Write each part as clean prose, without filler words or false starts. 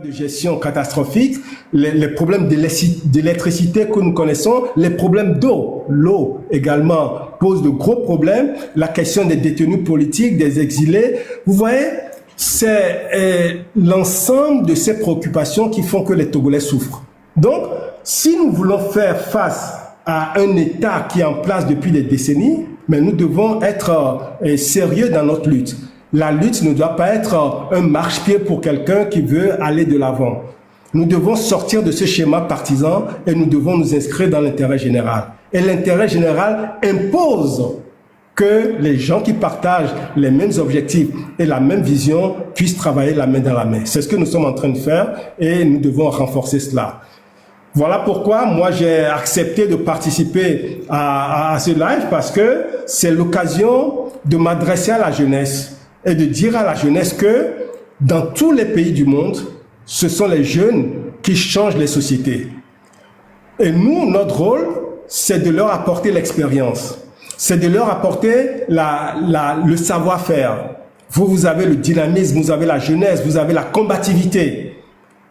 de gestion catastrophique, les problèmes d'électricité que nous connaissons, les problèmes d'eau. L'eau également pose de gros problèmes, la question des détenus politiques, des exilés. Vous voyez, c'est l'ensemble de ces préoccupations qui font que les Togolais souffrent. Donc, si nous voulons faire face à un État qui est en place depuis des décennies, mais nous devons être sérieux dans notre lutte. La lutte ne doit pas être un marchepied pour quelqu'un qui veut aller de l'avant. Nous devons sortir de ce schéma partisan et nous devons nous inscrire dans l'intérêt général. Et l'intérêt général impose que les gens qui partagent les mêmes objectifs et la même vision puissent travailler la main dans la main. C'est ce que nous sommes en train de faire et nous devons renforcer cela. Voilà pourquoi moi j'ai accepté de participer à ce live, parce que c'est l'occasion de m'adresser à la jeunesse et de dire à la jeunesse que dans tous les pays du monde, ce sont les jeunes qui changent les sociétés. Et nous, notre rôle, c'est de leur apporter l'expérience, c'est de leur apporter le savoir-faire. Vous avez le dynamisme, vous avez la jeunesse, vous avez la combativité,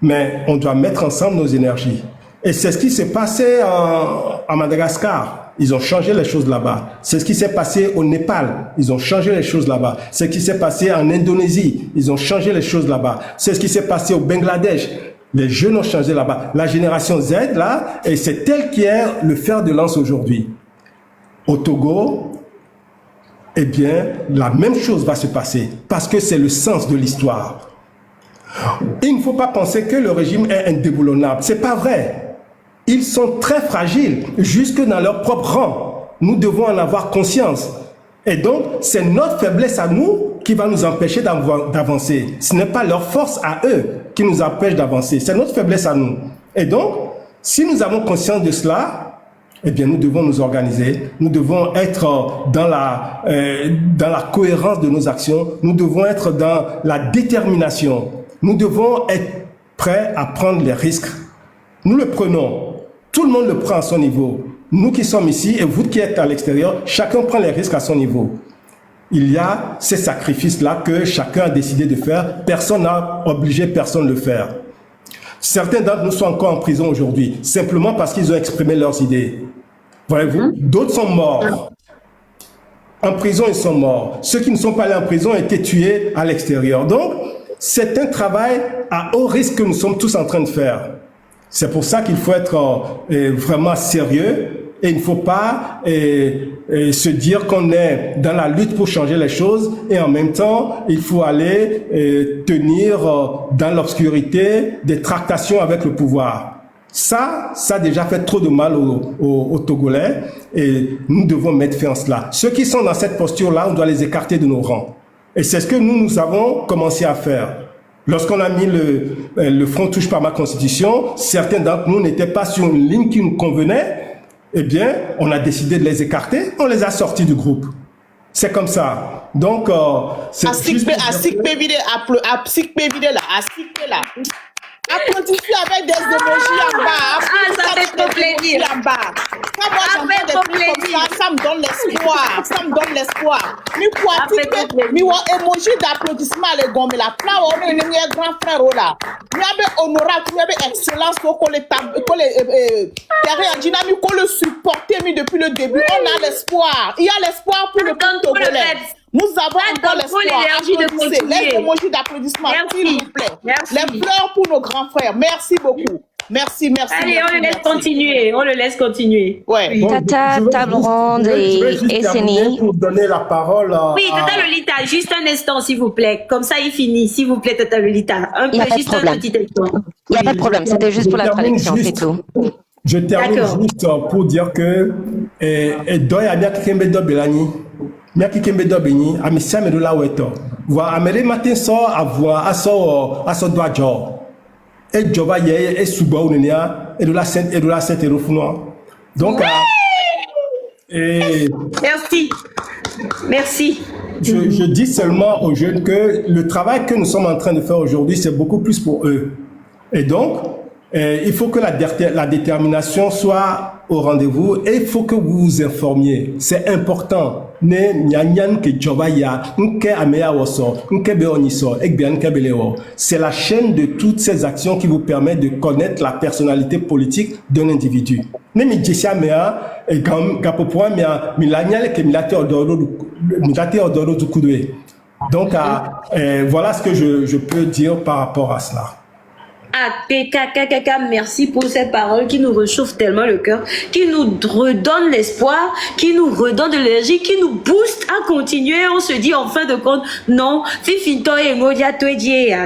mais on doit mettre ensemble nos énergies. Et c'est ce qui s'est passé à Madagascar. Ils ont changé les choses là-bas. C'est ce qui s'est passé au Népal. Ils ont changé les choses là-bas. C'est ce qui s'est passé en Indonésie. Ils ont changé les choses là-bas. C'est ce qui s'est passé au Bangladesh. Les jeunes ont changé là-bas. La génération Z, là, et c'est elle qui est le fer de lance aujourd'hui. Au Togo, eh bien, la même chose va se passer, parce que c'est le sens de l'histoire. Il ne faut pas penser que le régime est indéboulonnable. C'est pas vrai. Ils sont très fragiles, jusque dans leur propre rang. Nous devons en avoir conscience. Et donc, c'est notre faiblesse à nous qui va nous empêcher d'avancer. Ce n'est pas leur force à eux qui nous empêche d'avancer. C'est notre faiblesse à nous. Et donc, si nous avons conscience de cela, eh bien, nous devons nous organiser. Nous devons être dans la cohérence de nos actions. Nous devons être dans la détermination. Nous devons être prêts à prendre les risques. Nous le prenons. Tout le monde le prend à son niveau. Nous qui sommes ici et vous qui êtes à l'extérieur, chacun prend les risques à son niveau. Il y a ces sacrifices-là que chacun a décidé de faire. Personne n'a obligé personne de le faire. Certains d'entre nous sont encore en prison aujourd'hui, simplement parce qu'ils ont exprimé leurs idées. Voyez-vous, d'autres sont morts. En prison, ils sont morts. Ceux qui ne sont pas allés en prison ont été tués à l'extérieur. Donc, c'est un travail à haut risque que nous sommes tous en train de faire. C'est pour ça qu'il faut être vraiment sérieux et il ne faut pas se dire qu'on est dans la lutte pour changer les choses et en même temps, il faut aller tenir dans l'obscurité des tractations avec le pouvoir. Ça a déjà fait trop de mal aux Togolais et nous devons mettre fin à cela. Ceux qui sont dans cette posture-là, on doit les écarter de nos rangs. Et c'est ce que nous avons commencé à faire. Lorsqu'on a mis le Front touche pas ma constitution, certains d'entre nous n'étaient pas sur une ligne qui nous convenait. Eh bien, on a décidé de les écarter, on les a sortis du groupe. C'est comme ça. Donc, c'est juste... Applaudissez avec des émojis en bas. Ça fait trop plaisir. Ça me donne l'espoir. Ça me donne l'espoir. Mi wa émoji d'applaudissement les gommes la plan on est un grand frère là. Mi abe honorable, mi abe excellence ko le derrière dynamique ko le supporter mi depuis le début. On a l'espoir. Il y a l'espoir pour le peuple togolais. Nous avons encore l'espoir. Les émojis d'applaudissement, s'il vous plaît. Merci. Les fleurs pour nos grands frères. Merci beaucoup. Merci. Allez, on le laisse continuer. On le laisse continuer. Ouais. Bon, Tata Tablonde et Seni. Pour donner la parole Oui, Tata Lolita, juste un instant, s'il vous plaît. Comme ça, il finit. S'il vous plaît, Tata Lolita. Juste un petit instant. Il n'y a pas de problème, c'était juste pour la traduction, c'est tout. Je termine juste pour dire que Doya Miakikembe Dobelani, Miakikembe Dobeni, Amissia Medola Weto, voit Amere Matin sort à voir à son doigt jour. Et Jova Yé et Suba Unenia et de la Sainte Erofunoa. Donc, Merci. Je dis seulement aux jeunes que le travail que nous sommes en train de faire aujourd'hui, c'est beaucoup plus pour eux. Et donc, Il faut que la détermination soit au rendez-vous et il faut que vous vous informiez. C'est important. C'est la chaîne de toutes ces actions qui vous permet de connaître la personnalité politique d'un individu. Donc, voilà ce que je peux dire par rapport à cela. Merci pour ces paroles qui nous réchauffent tellement le cœur, qui nous redonnent l'espoir, qui nous redonnent de l'énergie, qui nous boostent à continuer. On se dit en fin de compte, non,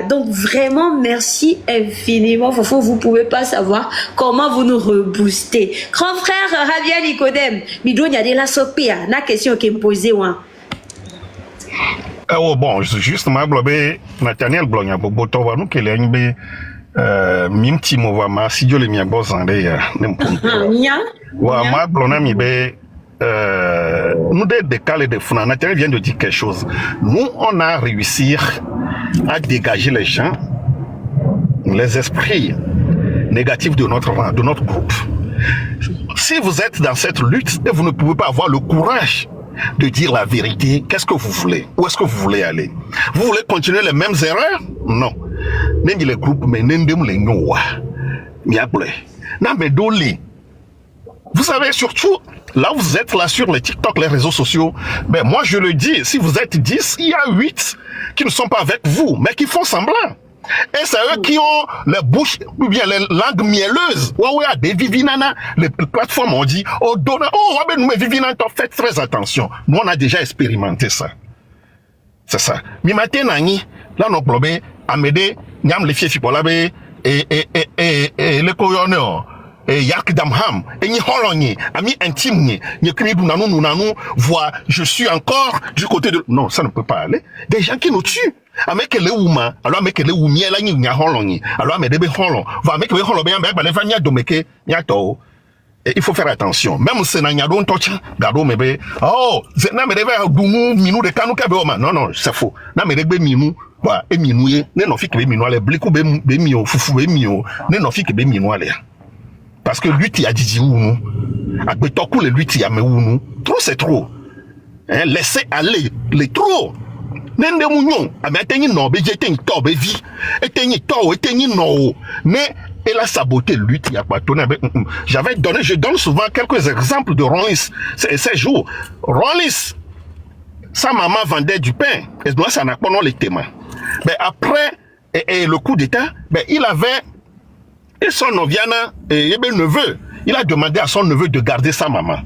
donc vraiment, merci infiniment. Fofo, vous pouvez pas savoir comment vous nous reboostez. Grand frère Javier Nicodème, Midounia de la Sopia, la question qui me posait, oh bon, justement, Nathaniel Blogna, Botova, nous, qui est mimti mova ma si jole mi agbo zande ya wa ma blona mi be nous de décaler de funa Nathaniel vient de dire quelque chose. Nous on a réussi à dégager les gens, les esprits négatifs de notre groupe. Si vous êtes dans cette lutte et vous ne pouvez pas avoir le courage de dire la vérité, qu'est-ce que vous voulez? Où est-ce que vous voulez aller? Vous voulez continuer les mêmes erreurs? Non. N'est-ce les groupes, mais vous savez, surtout, là vous êtes là sur les TikTok, les réseaux sociaux, mais moi je le dis, si vous êtes 10, il y a 8 qui ne sont pas avec vous, mais qui font semblant. Et c'est eux qui ont les bouches, ou bien les langues mielleuses. Ouais, des Vivinana, les plateformes ont dit, oh, nous, Vivinana, faites très attention. Nous, on a déjà expérimenté ça. C'est ça. Mais maintenant, là, nous avons Amédée, Nyam les fiefs pour l'abbé, et le coyonneur, et Yak Damham, et ni Hologni, ami intime, ni Kri Nanou, voit, je suis encore du côté de. Non, ça ne peut pas aller. Des gens qui nous tuent. Avec les ouma, alors avec les oumia la ni holongi, alors avec des holon, va avec les holon bien les vania domeke, nyato. Il faut faire attention. Même si na nyado ntocha, gado mebe. Oh, na me debe dumu minu de kanu kabe oma. Non, c'est faux. Na me debe minu, wa e minouye, ne no fi ke be minu ale bliku be mio, fufu be mio, ne no fi ke be minu ale. Parce que lui ti a didi ounou. Akbe toku le lui ti a me ounou. Trop c'est trop. Hein, laissez aller les trop. Nende mounion, ametenyi no be jetenyi to be vi, etenyi to, etenyi no, mais elle a saboté lui qui a pas tourné. Je donne souvent quelques exemples de Ronlis ces jours. Ronlis, sa maman vendait du pain, et donc ça n'a pas non les témoins. Mais après le coup d'état, il avait et son noviana et neveu, il a demandé à son neveu de garder sa maman.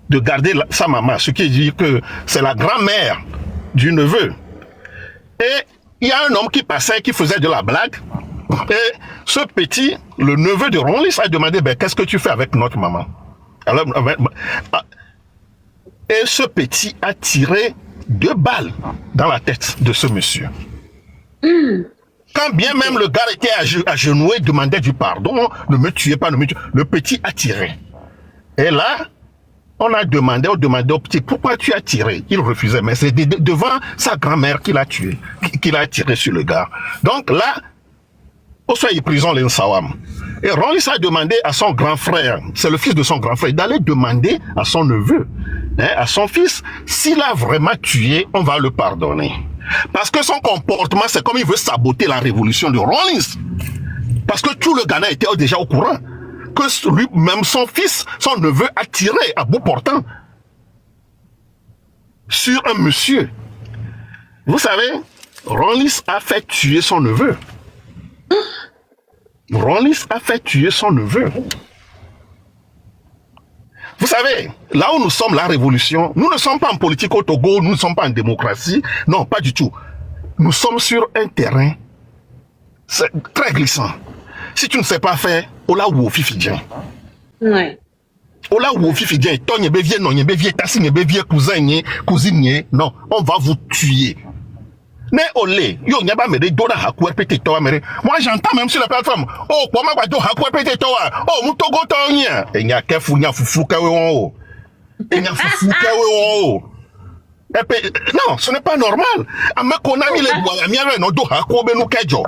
De garder sa maman, ce qui dit que c'est la grand-mère du neveu. Et il y a un homme qui passait, qui faisait de la blague. Et ce petit, le neveu de Ronlis, a demandé, qu'est-ce que tu fais avec notre maman? Alors, et ce petit a tiré 2 balles dans la tête de ce monsieur. Quand bien même le gars était agenoué, demandait du pardon, ne me tuez pas, le petit a tiré. Et là, on demandé au petit, pourquoi tu as tiré? Il refusait, mais c'est devant sa grand-mère qu'il a tué, qu'il a tiré sur le gars. Donc là, au soir prison l'Ensawam. Et Ronlis a demandé à son grand frère, c'est le fils de son grand frère, d'aller demander à son neveu, à son fils, s'il a vraiment tué, on va le pardonner. Parce que son comportement, c'est comme il veut saboter la révolution de Ronlis. Parce que tout le Ghana était déjà au courant. Que lui-même son fils, son neveu a tiré à bout portant sur un monsieur. Vous savez, Ronlis a fait tuer son neveu. Ronlis a fait tuer son neveu. Vous savez, là où nous sommes, la révolution, nous ne sommes pas en politique au Togo, nous ne sommes pas en démocratie. Non, pas du tout. Nous sommes sur un terrain très glissant. Si tu ne sais pas faire, ola ou fifidien. Ouais. Ola ou fifidien, ton yebe vie non yebe vie tassi yebe vie cousin cousine non, on va vous tuer. Ne olé, yo nyaba me de dora hakuer pete toa mere. Moi j'entends même sur la plateforme, oh kwa ma do hakuer pete toa. Oh mutogo tonya. E nya kefu nya fufu kawe on. E nya fufu kawe on. Non, ce n'est pas normal. Ama konami le boya mi ave no do hakuer be no kejo.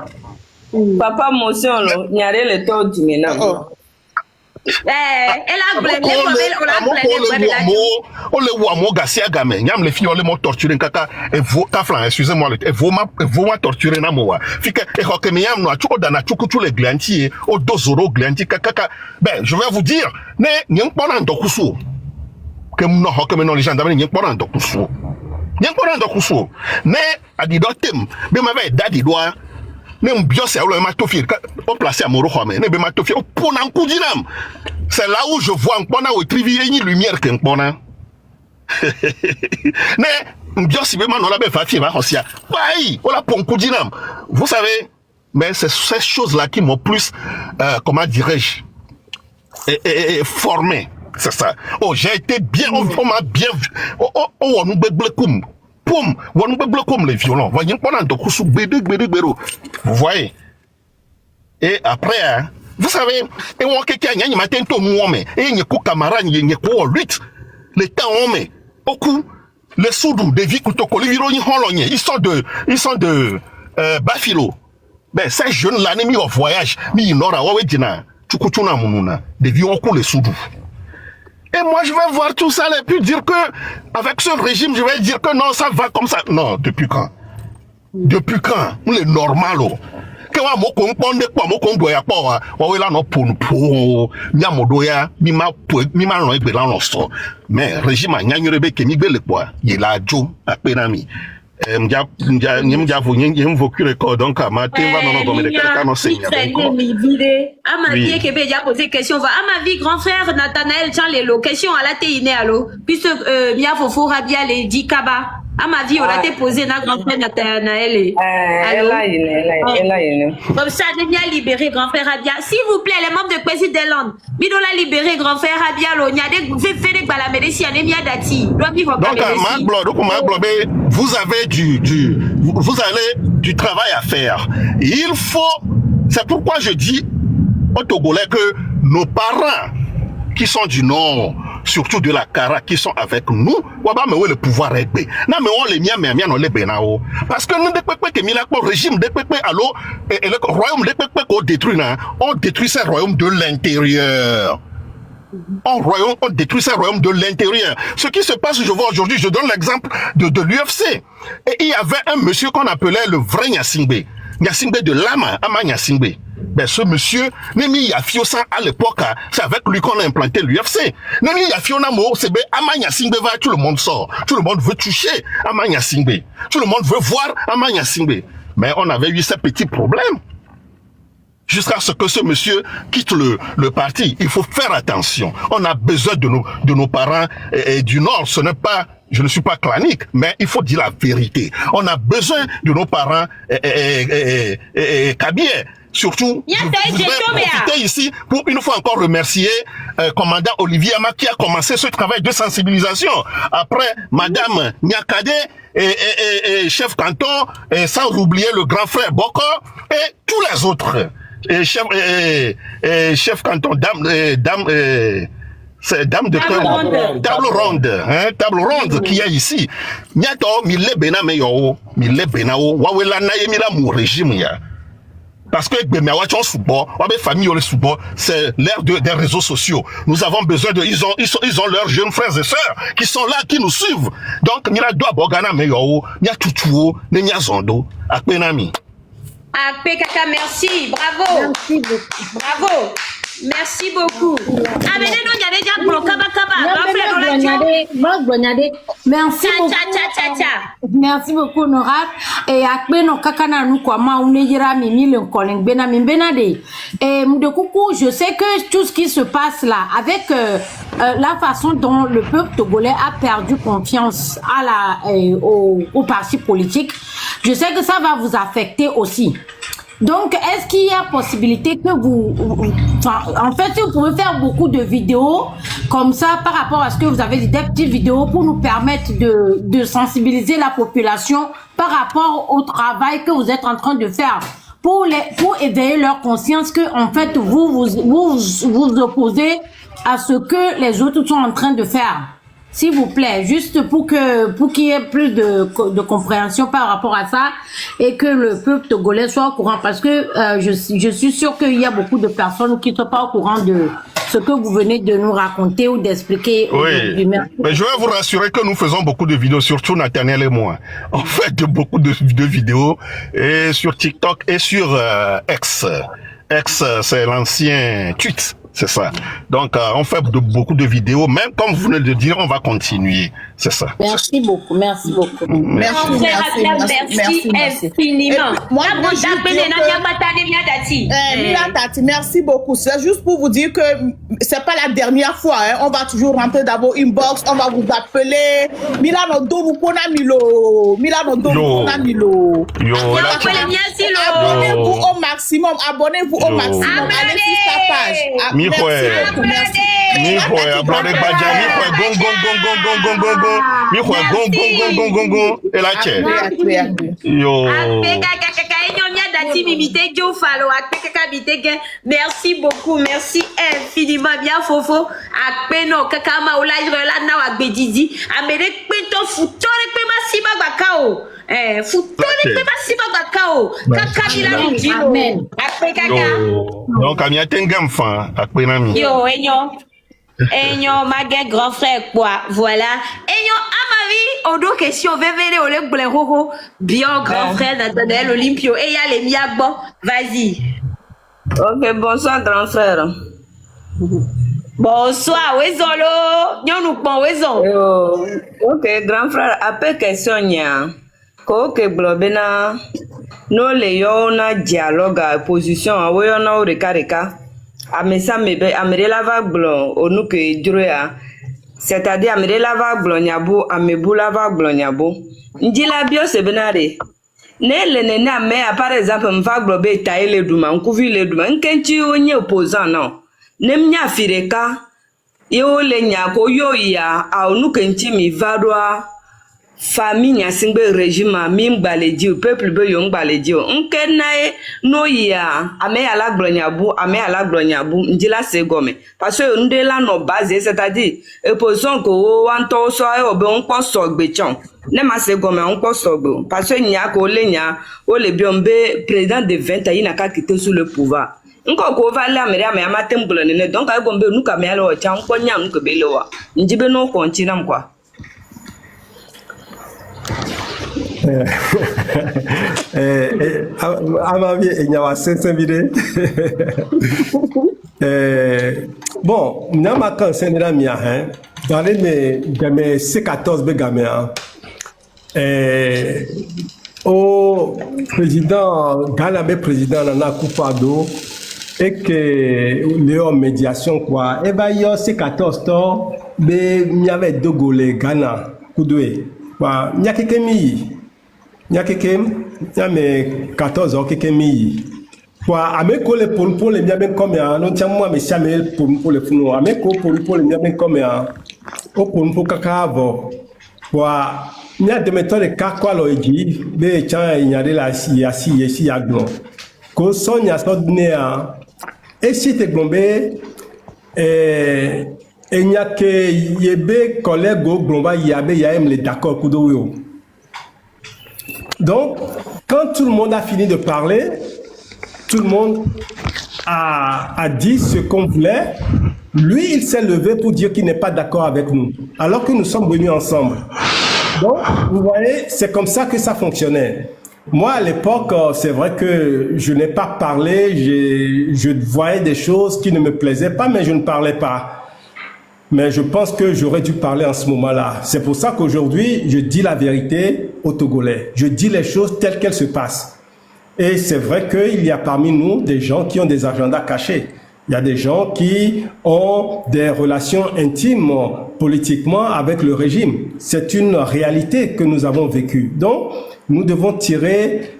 Papa motion lo, nyare le to dimena. Elle a blâmé comme elle, on l'a blâmé. On le voit, moi, Gassia Gamé, Yam les filles, on les m'a torturé, kaka, et vous, Kaflan, excusez-moi, et vous m'a torturé, na moi. Fika, et que me yam, no, tu odana, tu coutu les glantiers, au dosoro glantiers, kaka, ben, je vais vous dire, ne, n'yang pas dans dokusu. Que non, que non, les gendarmes, n'yang pas dans dokusu. N'yang pas dans dokusu. Ne, a dit dotem, ben, m'avait dadi doigt, ne m'biose, ou le matofir, au placé à Morohome, ne be matofir, au ponan koudinam. C'est là où je vois un pona au trivier une lumière qu'un pona. Ne m'biose, ben, on l'a bien fait, va, aussi. Paï, on l'a pon koudinam. Vous savez, mais c'est ces choses-là qui m'ont plus, comment dirais-je, formé. C'est ça. Oh, j'ai été bien, on m'a bien vu. On nous blé poum, on nous blé comme les violents. Voyez, pendant de coups vous voyez. Et après, hein, vous savez, et on quelqu'un y a matin tout monde, et il y a quoi camarade, il y a quoi 8, les temps on met, au coup, les soudous, des vies coutoko, les virons ils sont de Bafilo. Ben, ces jeunes-là, mis au voyage, mis ils n'aura pas dina, tu coutuna moununa, des vies au coup les soudous. Et moi, je vais voir tout ça et puis dire que, avec ce régime, je vais dire que non, ça va comme ça. Non, depuis quand? Depuis quand? Le normal, que wa mo ko nponde kwa mo ko ndo ya pa wa we la no pon po nya modo ya mi ma no egbe la no so mais régime anyanyure be ke mi gbe le kwa ye la jo apena mi m'ja vous invoquer le corps donc à matin va non comme de quelqu'un non seigneur à ma vie que déjà posé question va à ma vie grand frère Nathanaël Jean Lelo question à la téiné allo puisque Mia Fofo Rabia les dit Kaba à ma vie on a été posé na grand frère Nathanaël comme ça de bien libérer grand frère Rabia s'il vous plaît les membres de président des Landes bidola libérer grand frère Rabia lo nya de fait des balamédeci à Nemia Dati doit vivre donc vous avez vous avez du travail à faire. Il faut, c'est pourquoi je dis aux Togolais que nos parents qui sont du Nord, surtout de la Kara, qui sont avec nous, mais le pouvoir est bé. Non, mais on les mia, mais on les bénao. Parce que nous, le régime, le royaume, on détruit ce royaume de l'intérieur. On détruit ce royaume de l'intérieur. Ce qui se passe, je vois aujourd'hui, je donne l'exemple de l'UFC. Et il y avait un monsieur qu'on appelait le vrai Nyasingbe. Nyasingbe de Lama, Ama Nyasingbe. Ben, ce monsieur, Nemi Yafiosa à l'époque, c'est avec lui qu'on a implanté l'UFC. Nemi Yafiona Mo, c'est Ama Nyasingbe va, tout le monde sort. Tout le monde veut toucher Ama Nyasingbe. Tout le monde veut voir Ama Nyasingbe. Mais on avait eu ces petits problèmes. Jusqu'à ce que ce monsieur quitte le parti. Il faut faire attention. On a besoin de nos parents et du Nord. Ce n'est pas, je ne suis pas clanique, mais il faut dire la vérité. On a besoin de nos parents Kabier. Surtout, vous devez profiter ici pour une fois encore remercier commandant Olivier Ama qui a commencé ce travail de sensibilisation. Après, Madame Nyakade et chef canton, et sans oublier le grand frère Boko et tous les autres. Et chef canton, dame de table ronde qui est ici. Nyato mille bena meyo, mille benao, wawela na yemila mu régime ya. Parce que c'est l'ère des réseaux sociaux. Nous avons besoin de, ils ont leurs jeunes frères et sœurs qui sont là, qui nous suivent. Donc, mila doa bogana meyo, nya tutuo, nya zondo, akpenami. Kaka, merci, bravo. Merci beaucoup. Bravo. Merci beaucoup. Merci beaucoup. Merci beaucoup, Nora. Et après, nous kakana nous comment on ira mimi le calling benami benade. Et de coucou, je sais que tout ce qui se passe là, avec la façon dont le peuple togolais a perdu confiance à au parti politique, je sais que ça va vous affecter aussi. Donc, est-ce qu'il y a possibilité que en fait, si vous pouvez faire beaucoup de vidéos comme ça par rapport à ce que vous avez dit, des petites vidéos pour nous permettre de sensibiliser la population par rapport au travail que vous êtes en train de faire pour éveiller leur conscience que, en fait, vous opposez à ce que les autres sont en train de faire. S'il vous plaît, juste pour qu'il y ait plus de compréhension par rapport à ça et que le peuple togolais soit au courant, parce que je suis sûre qu'il y a beaucoup de personnes qui ne sont pas au courant de ce que vous venez de nous raconter ou d'expliquer. Oui, mais je vais vous rassurer que nous faisons beaucoup de vidéos, surtout Nathaniel et moi. On fait beaucoup de vidéos et sur TikTok et sur X. X, c'est l'ancien tweet. C'est ça. Donc, on fait beaucoup de vidéos. Même comme vous venez de dire, on va continuer. C'est ça. Merci beaucoup. Merci beaucoup. Merci infiniment. Moi, merci beaucoup. C'est juste pour vous dire que c'est pas la dernière fois. Hein. On va toujours rentrer dans vos inbox. On va vous appeler. Milano Doru Milo. Milano Doru Milo. Abonnez-vous au maximum. Abonnez-vous au maximum. Allez sur sa page. Merci beaucoup, merci infiniment bien Fofo. Akpeno kakama olaj rela na wagbedidi. Amere kpento futore kpema siba bakao. Futore kpema siba bakao. Kakabila lundi. Amen. Akpe kaka. Donc amia tengam fan akpenami. Yo Enyo magen grand frère quoi. Voilà. Enyo Amari odo question vevele ole gblero bien grand frère Nathanael Olympio et ya les miagbo. Vas-y. Ok, bonsoir grand frère. Bonsoir, Wezolo. Nyonou pon Wezon. Ok, grand frère, après question nya. Ko ke blobena no le yo na dialogue position awo na o reka. Amesa mebe amerela va gblon onu ke droya. C'est-à-dire amerela va gblon nyabo amebula va gblon nyabo. Njila bio sebenare. Ne le nena me par exemple mfa globe ta ele duma nkuvi le duma nkenchi onye opposant non nem nya fireka yo le nya ko yo ya a onu kenchi mi vadwa famille nya singbe régime mi mbaleji peuple be yo mbaleji nkenae no ya ame ala glonyabu ame ala glonyabu njila se gome parce que ndela no base c'est-à-dire opposant ko wanto so e obe npo so gbechon ne ma se gome npo so gbo parce que nya ko le nya o le biombe président de 20 ans ina ka quitter sous le pouvoir nko ko va la mere ame amate mbolo ne donc ay gombe nu ka me ala o cha nko nya nko be lewa njibe no continue quoi. Bon, nama kan senera mia hein. Dans les gamins C14 be gamins. Au président Ghana be président Nana Akufo-Addo et que Léon médiation quoi. Et bah yo C14 to be mi avait dogolé Ghana kudwe. Bah nya kekemi mais 14 ans kekemi kwa ameko le pour les bien comme ya non tiens moi mais chamel pour le funu ameko pour les bien comme ya o pour kakavo kwa nya de méthode ka kwa lo eji be chan nya de la si aglo ko sonya so dnia et si te gombe et nya ke yebe collègue glomba yabe yaem les d'accord kudo. Donc, quand tout le monde a fini de parler, tout le monde a dit ce qu'on voulait. Lui, il s'est levé pour dire qu'il n'est pas d'accord avec nous, alors que nous sommes venus ensemble. Donc, vous voyez, c'est comme ça que ça fonctionnait. Moi, à l'époque, c'est vrai que je n'ai pas parlé, je voyais des choses qui ne me plaisaient pas, mais je ne parlais pas. Mais je pense que j'aurais dû parler en ce moment-là. C'est pour ça qu'aujourd'hui, je dis la vérité aux Togolais. Je dis les choses telles qu'elles se passent. Et c'est vrai qu'il y a parmi nous des gens qui ont des agendas cachés. Il y a des gens qui ont des relations intimes politiquement avec le régime. C'est une réalité que nous avons vécue. Donc, nous devons tirer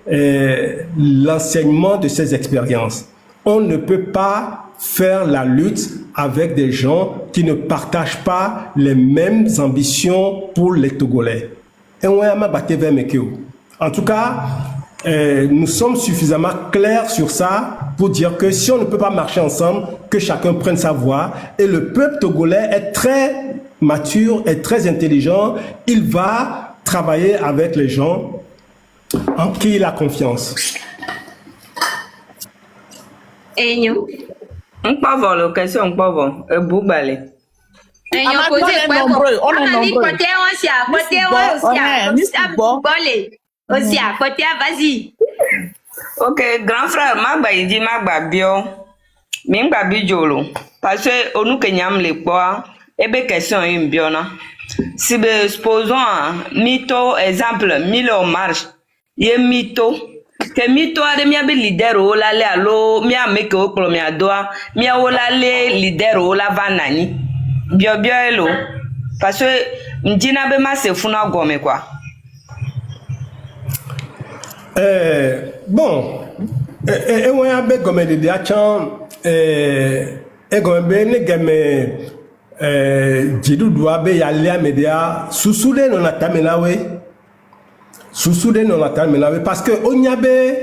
l'enseignement de ces expériences. On ne peut pas faire la lutte avec des gens qui ne partagent pas les mêmes ambitions pour les Togolais. En tout cas, nous sommes suffisamment clairs sur ça pour dire que si on ne peut pas marcher ensemble, que chacun prenne sa voie. Et le peuple togolais est très mature et très intelligent, il va travailler avec les gens en qui il a confiance. Enyo. On peut avoir l'occasion, on peut avoir un beau balai. Enyo posé quoi? On a dit côté aussi, côté aussi, côté vas-y. Ok, grand frère, ma il dit ma bio. Mimba bijolo. Parce que on nous kenyam les poids. Ebe question est biona. Si be supposons mytho exemple mille en marche. Ye mytho. Que mytho a de mia be leader o la le alo mia make o klo mia doa mia o la le leader o la vanani. Bio elo. Parce que m'dina be ma se funa gome quoi. Bon. Et on a be comme de achan et comme be ne game jidu doa be ya le media susude non atamelawe. Susude non atamelawe parce que on y a be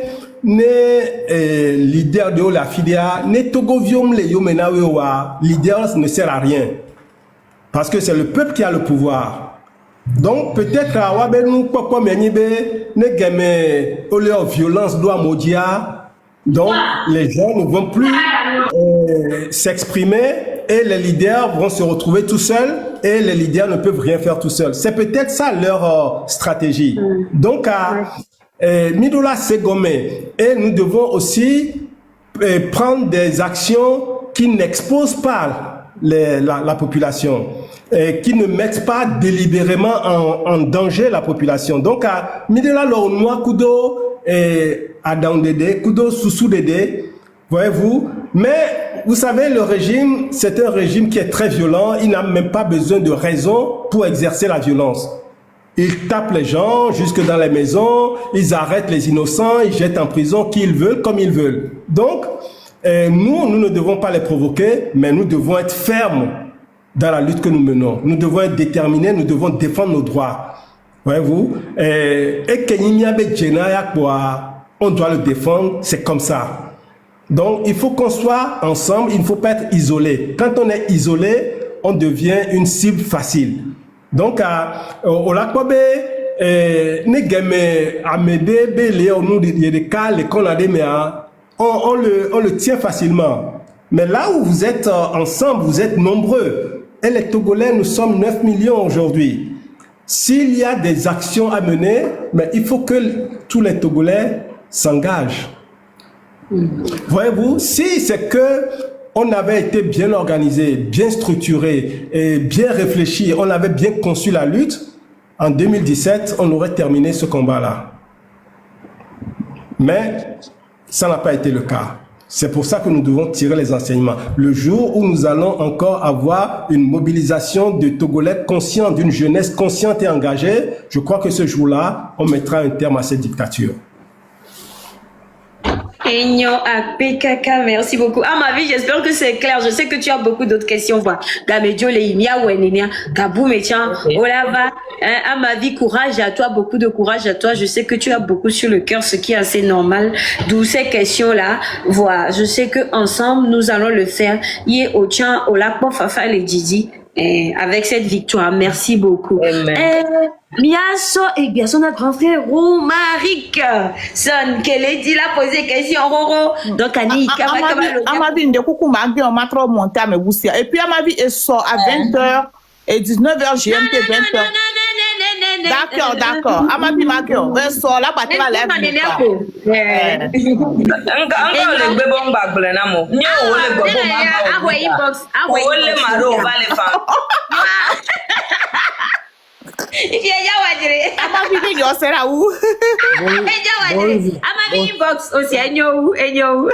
ne leader de la filia ne togovium le yomenawe wa leader ne sert à rien parce que c'est le peuple qui a le pouvoir. Donc peut-être à Wabenu Poko Menibe ne game ole violence doit modia. Donc les gens ne vont plus s'exprimer et les leaders vont se retrouver tout seuls et les leaders ne peuvent rien faire tout seuls. C'est peut-être ça leur stratégie. Donc Midola Segome et nous devons aussi prendre des actions qui n'exposent pas la population et qui ne mettent pas délibérément en danger la population. Donc à Midola Lornois Kudo et Adam Dede, Kudo Soussou Dede, voyez-vous. Mais vous savez, le régime, c'est un régime qui est très violent. Il n'a même pas besoin de raison pour exercer la violence. Ils tapent les gens jusque dans les maisons, ils arrêtent les innocents, ils jettent en prison qui ils veulent, comme ils veulent. Donc, nous ne devons pas les provoquer, mais nous devons être fermes dans la lutte que nous menons. Nous devons être déterminés, nous devons défendre nos droits. Voyez-vous, on doit le défendre, c'est comme ça. Donc, il faut qu'on soit ensemble, il ne faut pas être isolé. Quand on est isolé, on devient une cible facile. Donc, on le tient facilement. Mais là où vous êtes ensemble, vous êtes nombreux. Et les Togolais, nous sommes 9 millions aujourd'hui. S'il y a des actions à mener, mais il faut que tous les Togolais s'engagent. Voyez-vous, si c'est que on avait été bien organisé, bien structuré et bien réfléchi, on avait bien conçu la lutte, en 2017, on aurait terminé ce combat-là. Mais ça n'a pas été le cas. C'est pour ça que nous devons tirer les enseignements. Le jour où nous allons encore avoir une mobilisation de Togolais conscients, d'une jeunesse consciente et engagée, je crois que ce jour-là, on mettra un terme à cette dictature. Enyo Apekaka, merci beaucoup. À ma vie, j'espère que c'est clair. Je sais que tu as beaucoup d'autres questions. Gamedio Leimia Wenenia, Gabou Métian, Olava. À ma vie, courage à toi, beaucoup de courage à toi. Je sais que tu as beaucoup sur le cœur, ce qui est assez normal. D'où ces questions-là. Voilà, je sais que ensemble nous allons le faire. Yé Ochan, Olakpo Fafa et Didi. Avec cette victoire, merci beaucoup. Miaso et bien son grand frère Romaric son qu'elle dit la poser question Roro donc Annie Amavi de coucou magui on m'a trop monté à me bousser et puis Amavi est sort à 20h et 19h GMT 20h. D'accord. Amavi magui on sort là battre la lèvre. Encore le bébé bagble na mo. Nyo le bébé bagble. Ole maro va le faire. Il y a Yawadre. Amavi de yo sera où? Amavi inbox aussi Enyo. Enyo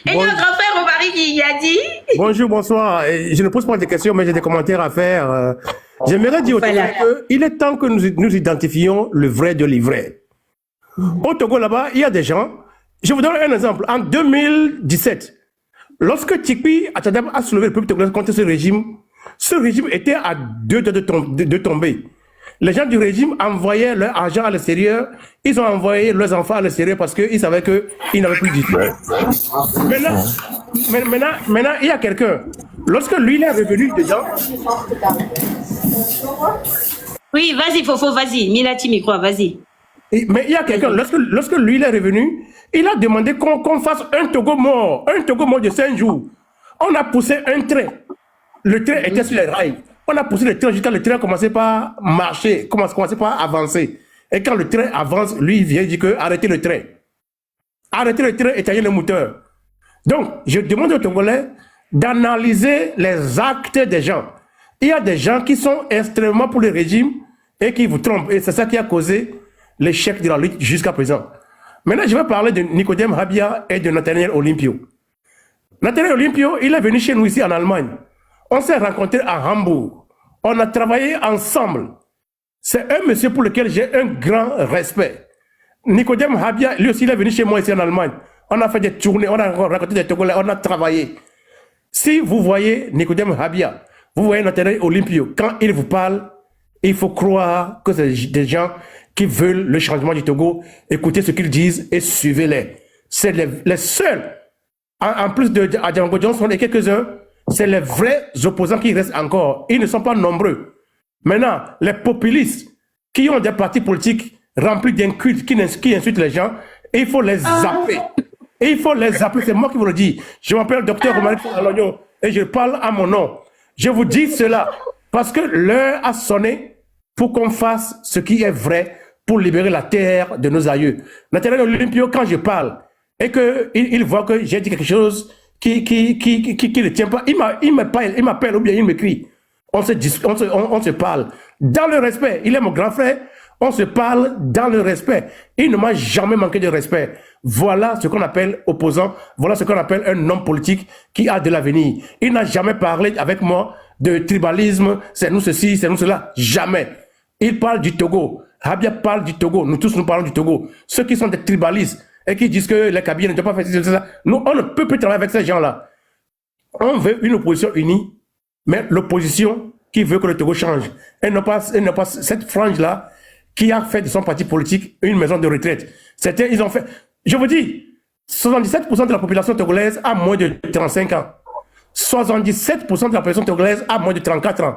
grand frère Romaric qui a dit. Bonjour, bonsoir. Je ne pose pas de questions mais j'ai des commentaires à faire. J'aimerais dire au Togo qu'il est temps que nous identifions le vrai de l'ivraie. Au Togo, là-bas, il y a des gens. Je vous donne un exemple. En 2017, lorsque Tikpi Atadam a soulevé le peuple togolais contre ce régime était à deux de tomber. Les gens du régime envoyaient leur argent à l'extérieur. Ils ont envoyé leurs enfants à l'extérieur parce qu'ils savaient qu'ils n'avaient plus d'issue. Maintenant, il y a quelqu'un. lorsque lui il est revenu dedans. Oui, vas-y, Fofo, vas-y. Milati micro, vas-y. Mais il y a quelqu'un, lorsque lui il est revenu, il a demandé qu'on fasse un Togo mort de 5 jours. On a poussé un train. Le train était sur les rails. On a poussé le train jusqu'à le train commençait pas à marcher, commençait pas à avancer. Et quand le train avance, lui il vient dire que arrêtez le train. Arrêtez le train, éteignez le moteur. Donc, je demande aux Togolais d'analyser les actes des gens. Il y a des gens qui sont extrêmement pour le régime et qui vous trompent. Et c'est ça qui a causé l'échec de la lutte jusqu'à présent. Maintenant, je vais parler de Nicodème Habia et de Nathaniel Olympio. Nathaniel Olympio, il est venu chez nous ici en Allemagne. On s'est rencontrés à Hambourg. On a travaillé ensemble. C'est un monsieur pour lequel j'ai un grand respect. Nicodème Habia, lui aussi, il est venu chez moi ici en Allemagne. On a fait des tournées, on a rencontré des Togolais, on a travaillé. Si vous voyez Nicodème Habia, vous voyez Nathaniel Olympio, quand il vous parle, il faut croire que c'est des gens qui veulent le changement du Togo. Écoutez ce qu'ils disent et suivez-les. C'est les seuls. En plus de Adjango Johnson et quelques-uns, c'est les vrais opposants qui restent encore. Ils ne sont pas nombreux. Maintenant, les populistes qui ont des partis politiques remplis d'incultes, qui insultent les gens, il faut les zapper. Et il faut les zapper, c'est moi qui vous le dis. Je m'appelle Dr Romaric Alognon et je parle à mon nom. Je vous dis cela parce que l'heure a sonné pour qu'on fasse ce qui est vrai pour libérer la terre de nos aïeux. Nathaniel Olympio, quand je parle et qu'il voit que j'ai dit quelque chose qui ne tient pas, il m'appelle ou bien il m'écrit. On se parle dans le respect. Il est mon grand frère. On se parle dans le respect. Il ne m'a jamais manqué de respect. Voilà ce qu'on appelle opposant. Voilà ce qu'on appelle un homme politique qui a de l'avenir. Il n'a jamais parlé avec moi de tribalisme. C'est nous ceci, c'est nous cela. Jamais. Il parle du Togo. Habia parle du Togo. Nous tous, nous parlons du Togo. Ceux qui sont des tribalistes et qui disent que les Kabyles ne doivent pas faire ça. Nous, on ne peut plus travailler avec ces gens-là. On veut une opposition unie, mais l'opposition qui veut que le Togo change. Et non pas cette frange-là qui a fait de son parti politique une maison de retraite. Ils ont fait, je vous dis, 77% de la population togolaise a moins de 35 ans. 77% de la population togolaise a moins de 34 ans.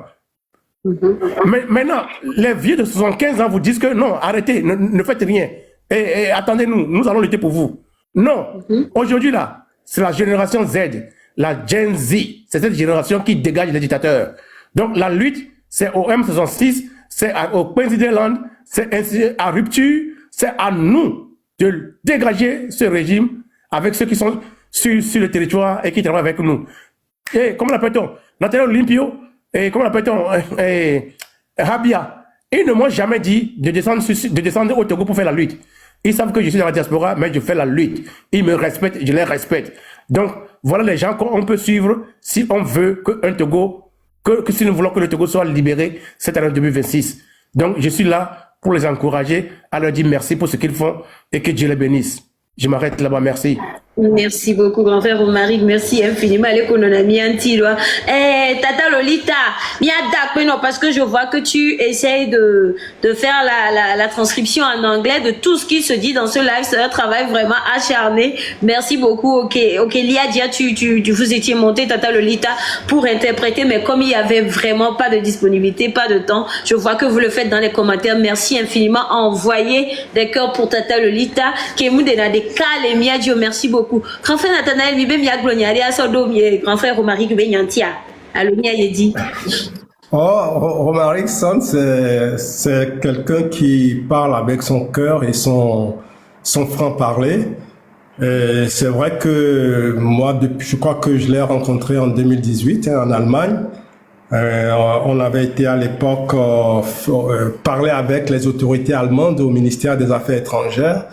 Mais maintenant, les vieux de 75 ans vous disent que non, arrêtez, ne faites rien. Et attendez-nous, nous allons lutter pour vous. Non, aujourd'hui là, c'est la génération Z, la Gen Z. C'est cette génération qui dégage les dictateurs. Donc la lutte, c'est au M66, c'est au Queensland, c'est à rupture, c'est à nous de dégager ce régime avec ceux qui sont sur le territoire et qui travaillent avec nous. Et comment l'appelle-t-on? Nathaniel Olympio, et comment l'appelle-t-on? Habia. Ils ne m'ont jamais dit de descendre au Togo pour faire la lutte. Ils savent que je suis dans la diaspora, mais je fais la lutte. Ils me respectent, je les respecte. Donc, voilà les gens qu'on peut suivre si on veut qu'un Togo, que si nous voulons que le Togo soit libéré cette année 2026. Donc, je suis là pour les encourager, à leur dire merci pour ce qu'ils font et que Dieu les bénisse. Je m'arrête là-bas, merci. Merci beaucoup, grand frère Romaric. Merci infiniment. Allez, qu'on en a mis un petit doigt. Tata Lolita, non, parce que je vois que tu essayes de faire la transcription en anglais de tout ce qui se dit dans ce live. C'est un travail vraiment acharné. Merci beaucoup. Ok, Lia Dia, vous étiez monté, Tata Lolita, pour interpréter, mais comme il y avait vraiment pas de disponibilité, pas de temps, je vois que vous le faites dans les commentaires. Merci infiniment. Envoyez des cœurs pour Tata Lolita. Merci beaucoup. Grand frère Nathanaël, grand frère Romaric Benyantia. Alonia Yedi. Romaric Son, c'est quelqu'un qui parle avec son cœur et son franc-parler. C'est vrai que moi, je crois que je l'ai rencontré en 2018 en Allemagne. On avait été à l'époque parler avec les autorités allemandes au ministère des Affaires étrangères.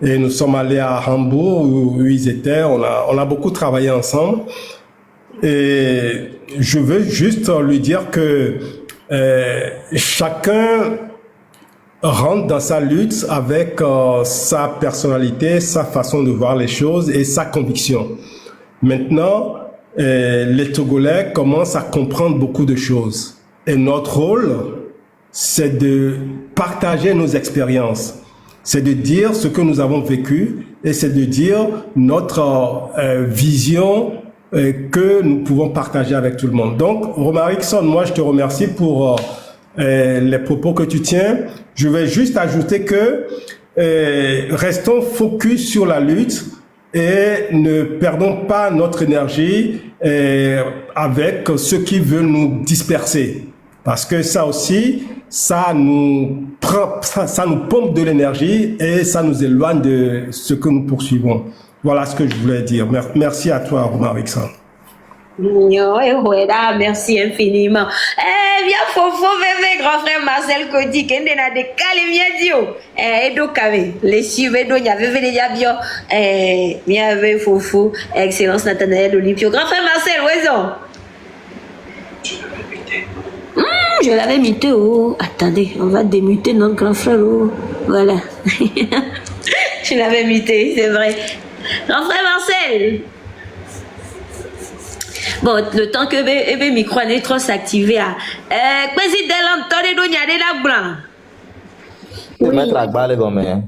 Et nous sommes allés à Hambourg où ils étaient. On a beaucoup travaillé ensemble. Et je veux juste lui dire que chacun rentre dans sa lutte avec sa personnalité, sa façon de voir les choses et sa conviction. Maintenant, les Togolais commencent à comprendre beaucoup de choses. Et notre rôle, c'est de partager nos expériences. C'est de dire ce que nous avons vécu et c'est de dire notre vision que nous pouvons partager avec tout le monde. Donc, Romarickson, moi, je te remercie pour les propos que tu tiens. Je vais juste ajouter que restons focus sur la lutte et ne perdons pas notre énergie avec ceux qui veulent nous disperser. Parce que ça aussi, ça nous pompe de l'énergie et ça nous éloigne de ce que nous poursuivons. Voilà ce que je voulais dire. Merci à toi, Romarickson. Merci infiniment. Bien Fofo, bébé, grand frère Marcel Kodi, qui est de Calémia et donc, les suivez, donc, il y avait déjà bien, bien, Fofo, Excellence Nathanaël Olympio. Grand frère Marcel, où est-ce? Je l'avais muté, oh. Attendez, on va démuter notre grand frère, oh. Voilà. Je l'avais muté, c'est vrai. Grand frère Marcel. Bon, le temps que le micro est trop s'activer, président Antonio Dognade la blanc. C'est Maître Agba, les gommes.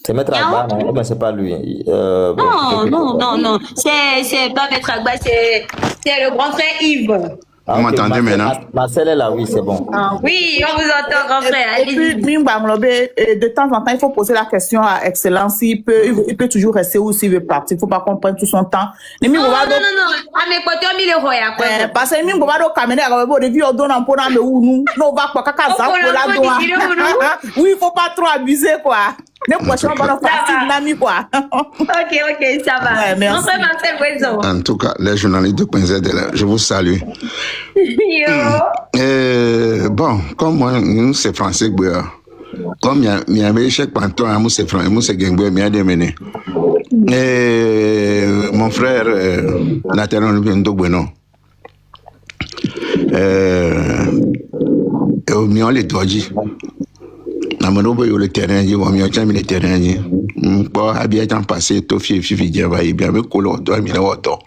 C'est Maître Agba, non, mais c'est pas lui. Non. C'est pas Maître Agba, c'est le grand frère Yves. Vous m'entendez maintenant? Marcel est là, oui, c'est bon. Oui, on vous entend, grand frère. Et puis, de temps en temps, il faut poser la question à Excellence. Il peut toujours rester ou s'il veut partir. Il ne faut pas qu'on prenne tout son temps. Non. À mes côtés, on met le roi. Parce que nous, on va caméra, on va oui, il ne faut pas trop abuser, quoi. Les prochains vont nous faire l'ami, quoi. Ok, ça va. Ouais, merci. En tout cas, les journalistes de Quinzet, je vous salue. Bon, comme moi, nous, c'est français, comme il y avait chaque panton, nous, c'est français, nous, c'est Gengbe, il y a des menés. Mon frère, Nathan Ndogweno, au mieux, les doigts. Namanobo yo le terrain yi wa mi o chami le terrain yi mpo abia tan passé to fi jeba yi bia be ko lo do mi le woto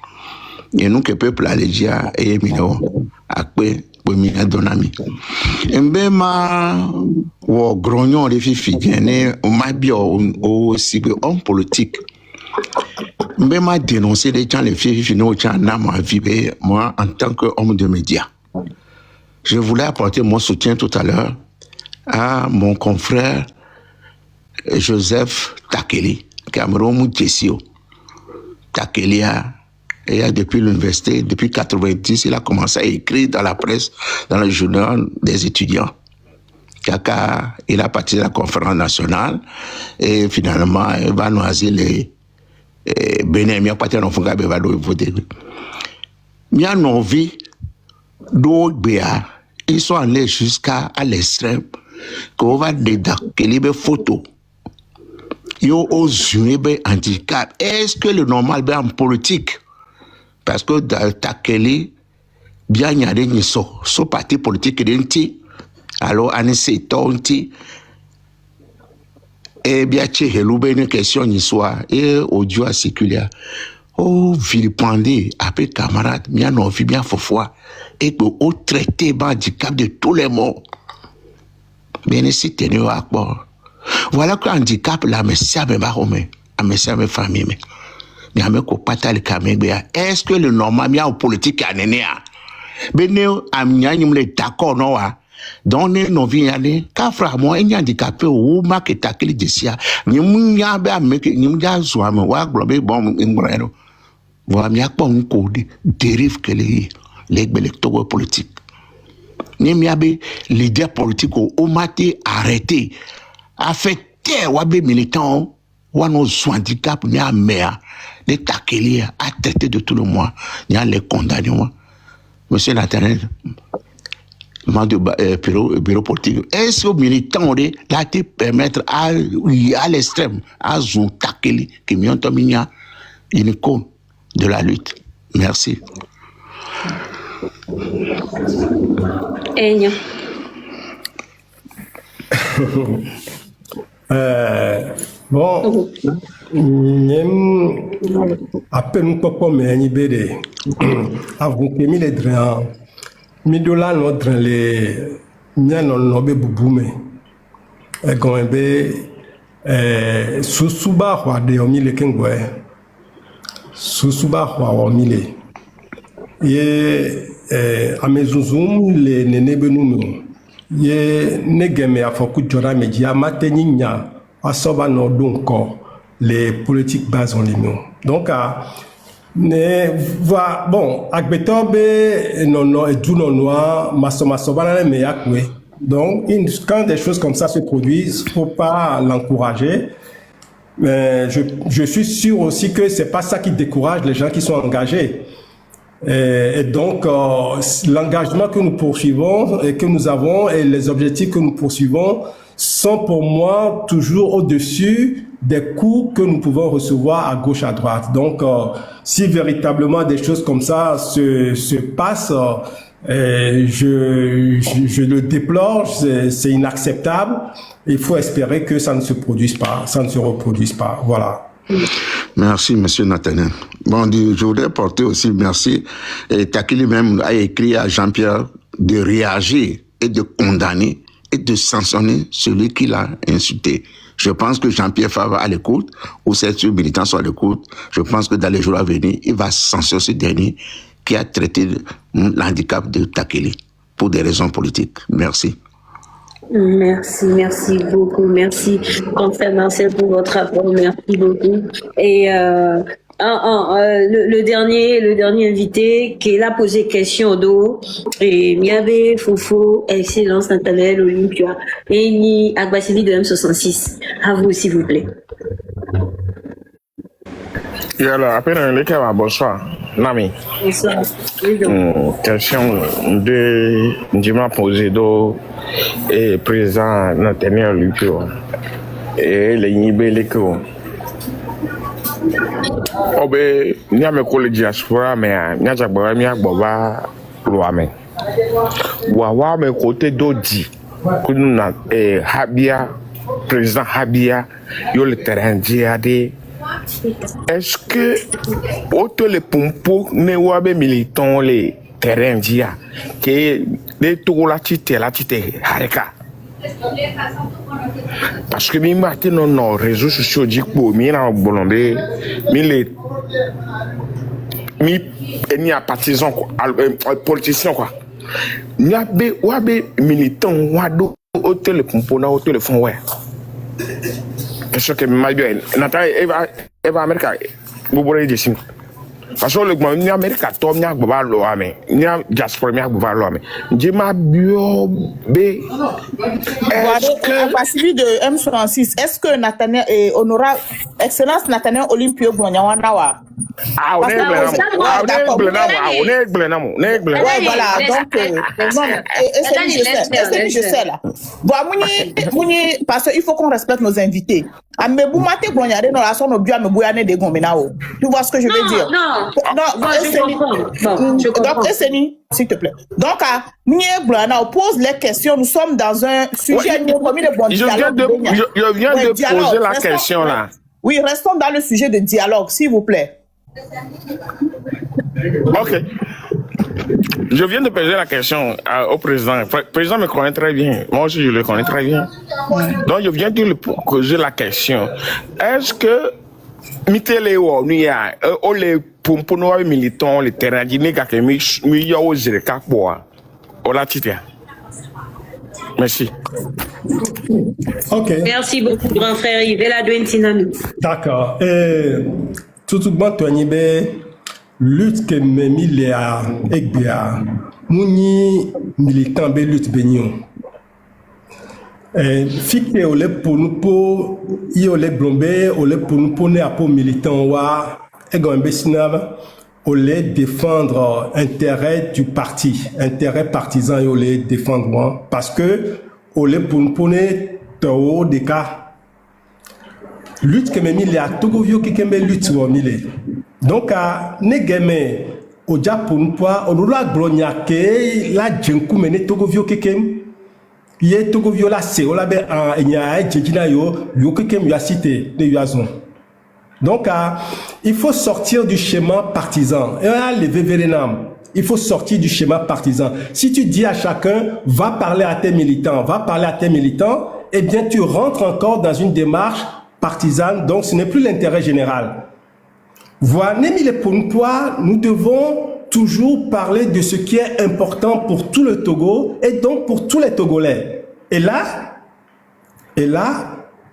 et nous que peuple allegia et mi no akpe po mi adonami embe ma wo grognon de fi ne o ma bio o si homme politique embe ma dénoncer les gens les fi no cha na ma vie moi en tant qu'homme de médias. Je voulais apporter mon soutien tout à l'heure à mon confrère Joseph Takeli, Cameroun Tessio. Takeli depuis l'université, depuis 90, il a commencé à écrire dans la presse, dans le journal des étudiants. Kaka, il a parti de la conférence nationale et finalement, il va noyer les Bénin, parti dans le va voter. Il y a une envie d'Ogbéa, ils sont allés jusqu'à l'extrême. Qu'on va dédaquer les photos. Yo aux handicap. Est-ce que le normal est en politique? Parce que dans Takeli, bien y a des so parti politique d'enti. Alors, on essaie tonti. Et bien, tu es une question ni soit. Et audio à circuler. Oh, vilipendé, après camarade, bien non, bien fofois. Et que au traité handicap de tous les mots. Bien ici, tenu à bord. Voilà que handicap, la messia me baromé, la messia me famille, mais me kopata le kamébéa. Est-ce que le normal, bien en politique, à nénéa? Béné, à m'yanyum le d'accord, non, donc, nous venons car frère, moi, il y a handicapé, ou ma que takeli de sia, n'y a pas mec, n'y a pas wa globé, bon, imbrano. Voilà, m'y a pas un code, dérive que les électeurs politiques. Nemiabe leader politique au maté arrêté affecté wabe militant wano handicap ni a mea les takeli a traité de tout le monde ni a les condamner monsieur Nathanaël bureau politique est-ce que militant de la te permettre à l'extrême à zon takeli qui m'ont tominia une icône de la lutte. Merci. Bon, après nous pouvons mais bébé avant que mi les drains mi dola no drain les mien non be bubume e gombe susuba wa de omi le kengwe Susuba Huawamile. Ye Amezuzum le Nene Benumu. Ye Negeme Afoku Jora Media Mateninya Asoba Nordonko les politiques bases en ligne. Donc, bon, Agbetobe non et tout non noir, masoba mais yakwe. Donc, quand des choses comme ça se produisent, faut pas l'encourager. Mais je suis sûr aussi que c'est pas ça qui décourage les gens qui sont engagés. Et donc, l'engagement que nous poursuivons et que nous avons et les objectifs que nous poursuivons sont pour moi toujours au-dessus des coups que nous pouvons recevoir à gauche, à droite. Donc, si véritablement des choses comme ça se passent, je le déplore, c'est inacceptable. Il faut espérer que ça ne se produise pas, ça ne se reproduise pas. Voilà. Merci, Monsieur Nathanaël. Bon, je voudrais porter aussi merci. Et Takili même a écrit à Jean-Pierre de réagir et de condamner et de sanctionner celui qui l'a insulté. Je pense que Jean-Pierre Favre à l'écoute, ou ces militants sont à l'écoute, je pense que dans les jours à venir, il va sanctionner ce dernier qui a traité l'handicap de Takili pour des raisons politiques. Merci. Merci beaucoup. Merci, confrère Marcel, pour votre rapport. Merci beaucoup. Et le dernier invité qui l'a posé question au dos, et Miabe Fofo, Excellence Nathanaël Olympia, et Ni Agbasivi de M66. À vous, s'il vous plaît. Et alors, après, bonsoir. Nami. Bonsoir. Question de Ndima Posedo et président Nathanaël Olympia. Et les Nibeleko. Obe nyame ko le diaspora me a nyaja gba mi agboba lo ame wa me ko te dodi kunu na Habia président Habia yo le terrain diade. Est-ce que auto le pompo ne wa be militant les terrain dia que les to la tite hareka. Parce que mi mati non réseaux sociaux dit pour mi na bolombe mi eni a partisan quoi politicien quoi ni abe wa be militant wa do hôtel le component hôtel le fond ouais parce que ma bien nata eva America bobore de sim parce que le gouvernement ni America to mi agboba lo ame ni diaspora mi agboba lo ame je ma bio be Agbasivi de M66, est-ce que Nathanaël et honorable Excellence Nathanaël Olympia Gwanyawanawa? Ah, on est voilà, donc, je sais là. Bon, parce qu'il faut qu'on respecte nos invités. Tu vois ce que je veux dire? Non, donc, Esseni, s'il te plaît. Donc, on pose les questions. Nous sommes dans un sujet. Je viens de poser la question là. Oui, restons dans le sujet de dialogue, s'il vous plaît. Ok. Je viens de poser la question au président. Le président me connaît très bien. Moi aussi, je le connais très bien. Donc, je viens de lui poser la question. Est-ce que Mitelewo, nous y a, les pompono militants, les terrains, qui n'est qu'à mi aux pour la titre. Merci. Ok. Merci beaucoup, grand frère Yves Ladouentinami. D'accord. Tout le monde a lutte que Memi Léa Egbea, Mouni militant be lutte benyon. Fike ole pour nous pour y ole blombe ole pour nous pour ne apo militant wa egon besinava ole défendre intérêt du parti, intérêt partisan et ole défendre parce que ole pour nous pour ne tao de cas lutte que Memi Léa Togovio qui kembe lutte wa mile. Donc, negeme au Japon, on a glogna que la jenku mene Togovio kekem. Ye Togovio la se, on l'a ben en enya jejina yo kekem ya cité de yuazon. Donc, il faut sortir du schéma partisan. Et on a levé vérénam. Il faut sortir du schéma partisan. Si tu dis à chacun, va parler à tes militants, eh bien, tu rentres encore dans une démarche partisane. Donc, ce n'est plus l'intérêt général. Voilà, nous devons toujours parler de ce qui est important pour tout le Togo et donc pour tous les Togolais. Et là,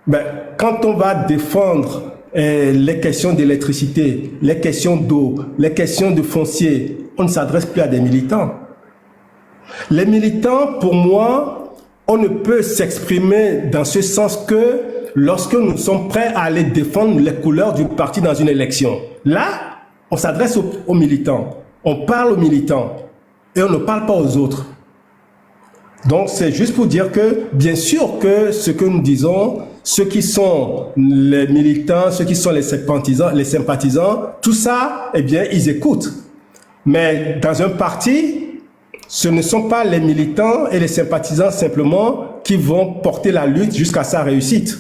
ben, quand on va défendre les questions d'électricité, les questions d'eau, les questions de foncier, on ne s'adresse plus à des militants. Les militants, pour moi, on ne peut s'exprimer dans ce sens que lorsque nous sommes prêts à aller défendre les couleurs du parti dans une élection. Là, on s'adresse aux militants, on parle aux militants et on ne parle pas aux autres. Donc, c'est juste pour dire que, bien sûr que ce que nous disons, ceux qui sont les militants, ceux qui sont les sympathisants, tout ça, eh bien, ils écoutent. Mais dans un parti, ce ne sont pas les militants et les sympathisants simplement qui vont porter la lutte jusqu'à sa réussite.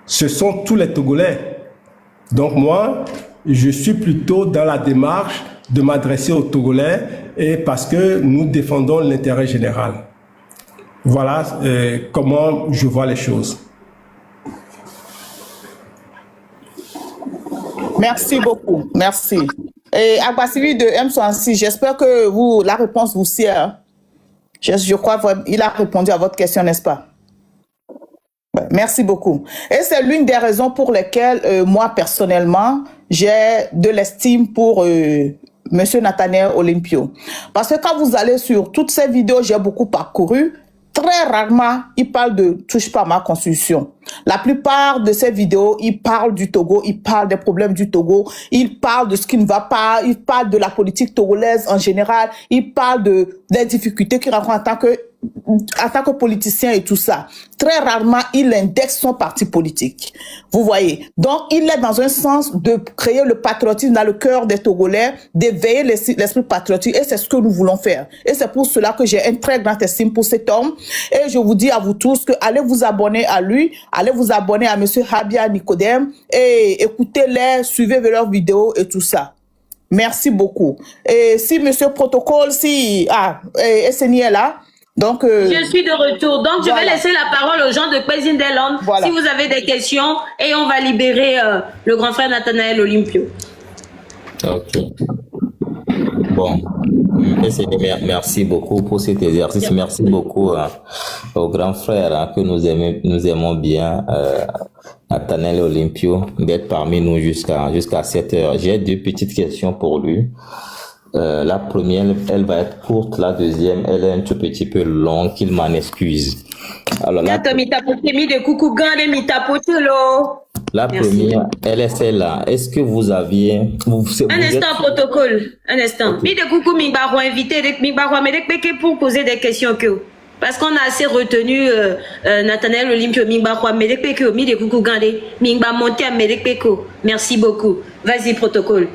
Ce sont tous les Togolais. Donc moi, je suis plutôt dans la démarche de m'adresser aux Togolais et parce que nous défendons l'intérêt général. Voilà comment je vois les choses. Merci beaucoup. Merci. Et Agbasivi de M66, j'espère que la réponse vous sert. Je crois qu'il a répondu à votre question, n'est-ce pas? Merci beaucoup. Et c'est l'une des raisons pour lesquelles moi, personnellement, j'ai de l'estime pour Monsieur Nathaniel Olympio. Parce que quand vous allez sur toutes ces vidéos, j'ai beaucoup parcouru, très rarement, il parle de « touche pas à ma constitution ». La plupart de ces vidéos, il parle du Togo, il parle des problèmes du Togo, il parle de ce qui ne va pas, il parle de la politique togolaise en général, il parle des difficultés qu'il rencontre en tant que politicien et tout ça. Très rarement, il indexe son parti politique. Vous voyez. Donc, il est dans un sens de créer le patriotisme dans le cœur des Togolais, d'éveiller l'esprit patriotique, et c'est ce que nous voulons faire. Et c'est pour cela que j'ai un très grand estime pour cet homme. Et je vous dis à vous tous que allez vous abonner à lui, allez vous abonner à Monsieur Habia Nicodème et écoutez-les, suivez leurs vidéos et tout ça. Merci beaucoup. Et si Monsieur Protocole, SNI est là, donc, je suis de retour. Donc, je vais laisser la parole aux gens de Kwezindelon si vous avez des questions et on va libérer le grand frère Nathanael Olympio. Ok. Bon, merci beaucoup pour cet exercice. Merci beaucoup au grand frère que nous aimons bien, Nathanael Olympio, d'être parmi nous jusqu'à 7 heures. J'ai deux petites questions pour lui. La première, elle va être courte. La deuxième, elle est un tout petit peu longue, qu'il m'en excuse. Alors, la première, elle est celle-là. Est-ce que vous aviez... Un instant, protocole. Un instant. Mi de coucou, Mingbarwa invité, Mingbarwa, mais pour poser des questions que... Parce qu'on a assez retenu Nathanael Olympio, Mingbarwa, mais mi de coucou, Gandé, Mingba monté à Medekpeko. Merci beaucoup. Vas-y, protocole.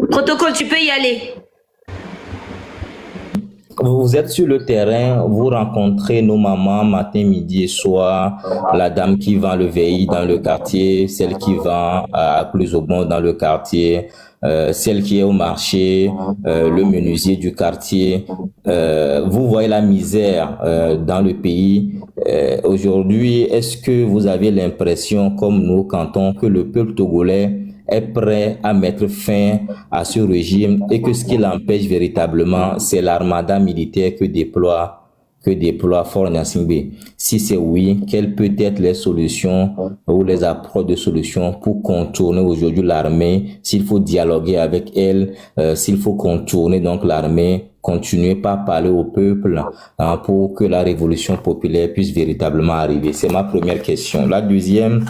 Protocole, tu peux y aller. Vous êtes sur le terrain, vous rencontrez nos mamans matin, midi et soir, la dame qui vend le VI dans le quartier, celle qui vend à plus au bon dans le quartier, celle qui est au marché, le menuisier du quartier. Vous voyez la misère dans le pays. Aujourd'hui, est-ce que vous avez l'impression, comme nous, Canton, que le peuple togolais est prêt à mettre fin à ce régime et que ce qui l'empêche véritablement, c'est l'armada militaire que déploie Faure Gnassingbé? Si c'est oui, quelles peuvent être les solutions ou les approches de solutions pour contourner aujourd'hui l'armée, s'il faut dialoguer avec elle, s'il faut contourner donc l'armée, continuer par parler au peuple pour que la révolution populaire puisse véritablement arriver? C'est ma première question. La deuxième,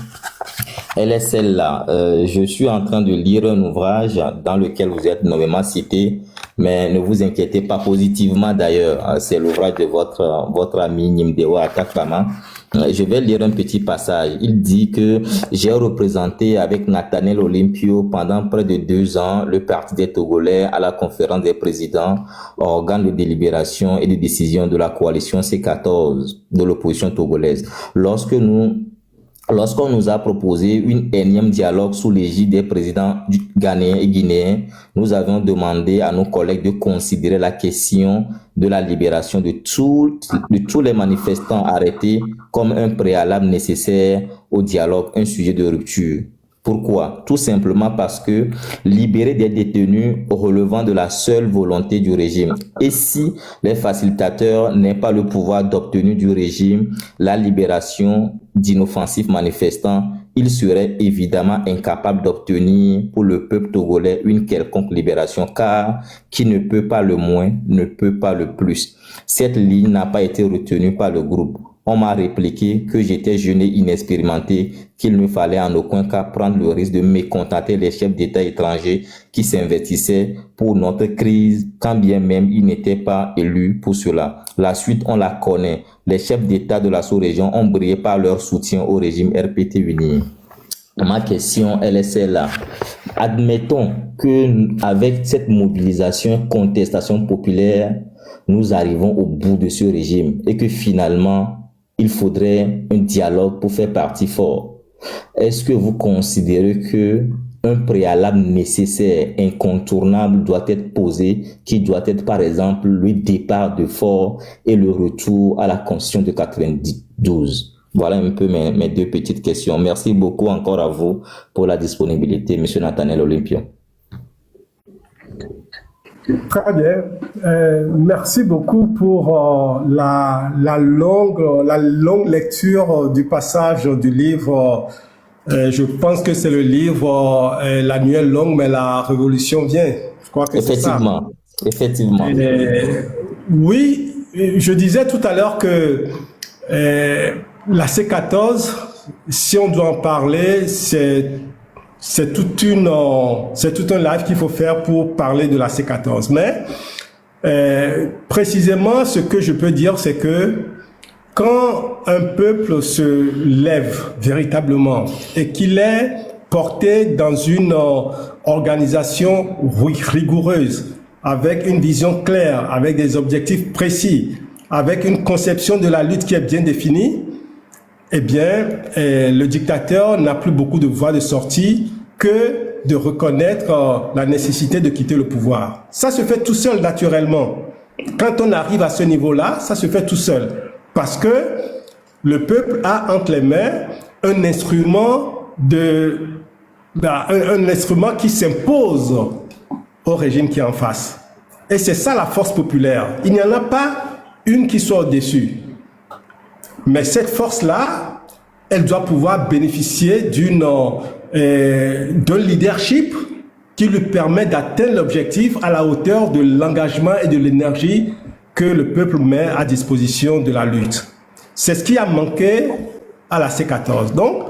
elle est celle-là. Je suis en train de lire un ouvrage dans lequel vous êtes nommément cité, mais ne vous inquiétez pas, positivement d'ailleurs. C'est l'ouvrage de votre ami Nimdewa Atakama. Je vais lire un petit passage. Il dit que j'ai représenté avec Nathanael Olympio pendant près de 2 ans le Parti des Togolais à la conférence des présidents, organe de délibération et de décision de la coalition C14 de l'opposition togolaise. Lorsque nous lorsqu'on nous a proposé une énième dialogue sous l'égide des présidents ghanéens et guinéens, nous avions demandé à nos collègues de considérer la question de la libération de tous les manifestants arrêtés comme un préalable nécessaire au dialogue, un sujet de rupture. Pourquoi? Tout simplement parce que libérer des détenus relevant de la seule volonté du régime. Et si les facilitateurs n'aient pas le pouvoir d'obtenir du régime la libération d'inoffensifs manifestants, ils seraient évidemment incapables d'obtenir pour le peuple togolais une quelconque libération, car qui ne peut pas le moins ne peut pas le plus. Cette ligne n'a pas été retenue par le groupe. On m'a répliqué que j'étais jeune et inexpérimenté, qu'il ne fallait en aucun cas prendre le risque de mécontenter les chefs d'État étrangers qui s'investissaient pour notre crise, quand bien même ils n'étaient pas élus pour cela. La suite, on la connaît. Les chefs d'État de la sous-région ont brillé par leur soutien au régime RPT uni. Ma question, elle est celle-là. Admettons que avec cette mobilisation, contestation populaire, nous arrivons au bout de ce régime et que finalement, il faudrait un dialogue pour faire partie fort. Est-ce que vous considérez que un préalable nécessaire, incontournable doit être posé, qui doit être par exemple le départ de Fort et le retour à la Constitution de 92? Voilà un peu mes deux petites questions. Merci beaucoup encore à vous pour la disponibilité, Monsieur Nathaniel Olympio. Très bien. Merci beaucoup pour la longue lecture du passage du livre. Je pense que c'est le livre La nuit est longue, mais la révolution vient. Je crois que c'est ça. Effectivement. Oui, je disais tout à l'heure que la C14, si on doit en parler, c'est tout un live qu'il faut faire pour parler de la C14. Mais précisément, ce que je peux dire, c'est que quand un peuple se lève véritablement et qu'il est porté dans une organisation rigoureuse, avec une vision claire, avec des objectifs précis, avec une conception de la lutte qui est bien définie, eh bien, le dictateur n'a plus beaucoup de voies de sortie que de reconnaître la nécessité de quitter le pouvoir. Ça se fait tout seul naturellement. Quand on arrive à ce niveau-là, ça se fait tout seul. Parce que le peuple a entre les mains un instrument qui s'impose au régime qui est en face. Et c'est ça la force populaire. Il n'y en a pas une qui soit au-dessus. Mais cette force-là, elle doit pouvoir bénéficier d'un leadership qui lui permet d'atteindre l'objectif à la hauteur de l'engagement et de l'énergie que le peuple met à disposition de la lutte. C'est ce qui a manqué à la C14. Donc,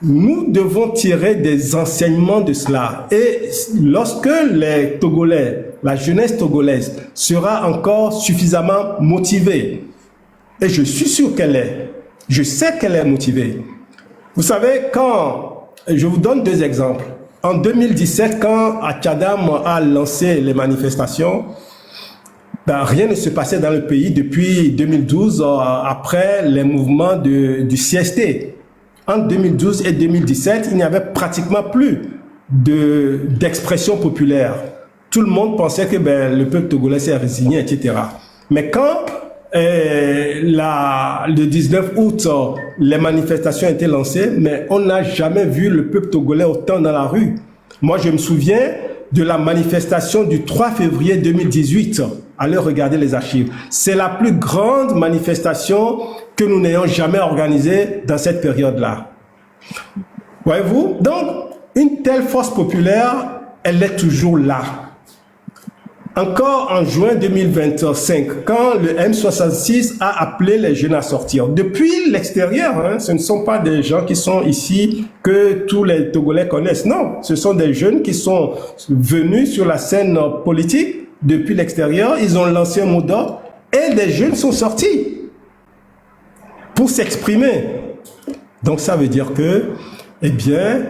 nous devons tirer des enseignements de cela. Et lorsque les Togolais, la jeunesse togolaise, sera encore suffisamment motivée, et je suis sûr qu'elle est, je sais qu'elle est motivée. Vous savez, je vous donne deux exemples. En 2017, quand Atchadam a lancé les manifestations, rien ne se passait dans le pays depuis 2012, après les mouvements du CST. En 2012 et 2017, il n'y avait pratiquement plus d'expression populaire. Tout le monde pensait que le peuple togolais s'est résigné, etc. Mais quand le 19 août, les manifestations étaient lancées, mais on n'a jamais vu le peuple togolais autant dans la rue. Moi, je me souviens de la manifestation du 3 février 2018. Allez regarder les archives. C'est la plus grande manifestation que nous n'ayons jamais organisée dans cette période-là. Voyez-vous? Donc, une telle force populaire, elle est toujours là. Encore en juin 2025, quand le M66 a appelé les jeunes à sortir. Depuis l'extérieur, ce ne sont pas des gens qui sont ici que tous les Togolais connaissent. Non, ce sont des jeunes qui sont venus sur la scène politique depuis l'extérieur. Ils ont lancé un mot d'ordre et des jeunes sont sortis pour s'exprimer. Donc ça veut dire que, eh bien,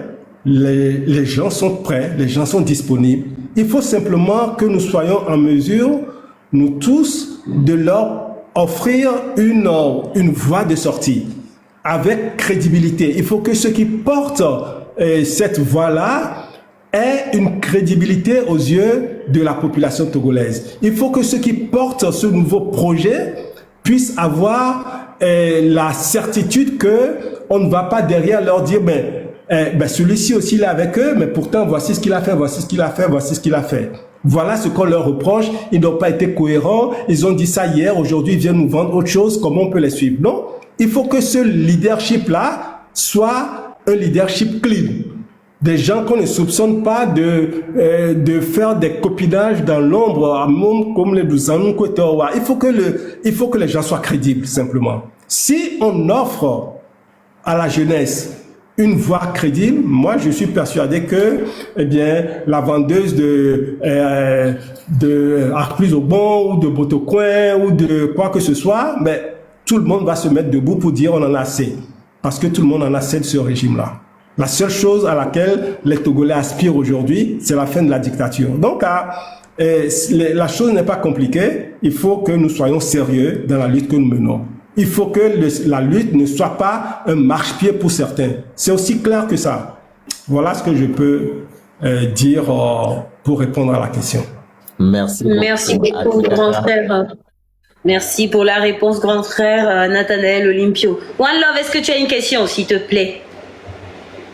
les gens sont prêts, les gens sont disponibles. Il faut simplement que nous soyons en mesure, nous tous, de leur offrir une voie de sortie. avec crédibilité. Il faut que ceux qui portent cette voix-là aient une crédibilité aux yeux de la population togolaise. Il faut que ceux qui portent ce nouveau projet puissent avoir la certitude que on ne va pas derrière leur dire celui-ci aussi il est avec eux, mais pourtant voici ce qu'il a fait, voici ce qu'il a fait, voici ce qu'il a fait. Voilà ce qu'on leur reproche. Ils n'ont pas été cohérents. Ils ont dit ça hier, aujourd'hui ils viennent nous vendre autre chose. Comment on peut les suivre? Non, il faut que ce leadership-là soit un leadership clean. Des gens qu'on ne soupçonne pas de faire des copinages dans l'ombre, comme les Douzanou Kotowa. Il faut que les gens soient crédibles, simplement. Si on offre à la jeunesse une voix crédible, moi je suis persuadé que, la vendeuse de Arclus au Bon ou de Botocoin ou de quoi que ce soit, tout le monde va se mettre debout pour dire on en a assez. Parce que tout le monde en a assez de ce régime-là. La seule chose à laquelle les Togolais aspirent aujourd'hui, c'est la fin de la dictature. Donc, la chose n'est pas compliquée. Il faut que nous soyons sérieux dans la lutte que nous menons. Il faut que la lutte ne soit pas un marchepied pour certains. C'est aussi clair que ça. Voilà ce que je peux dire pour répondre à la question. Merci beaucoup. Merci beaucoup, grand frère. Merci pour la réponse, grand frère Nathanaël Olympio. One Love, est-ce que tu as une question, s'il te plaît?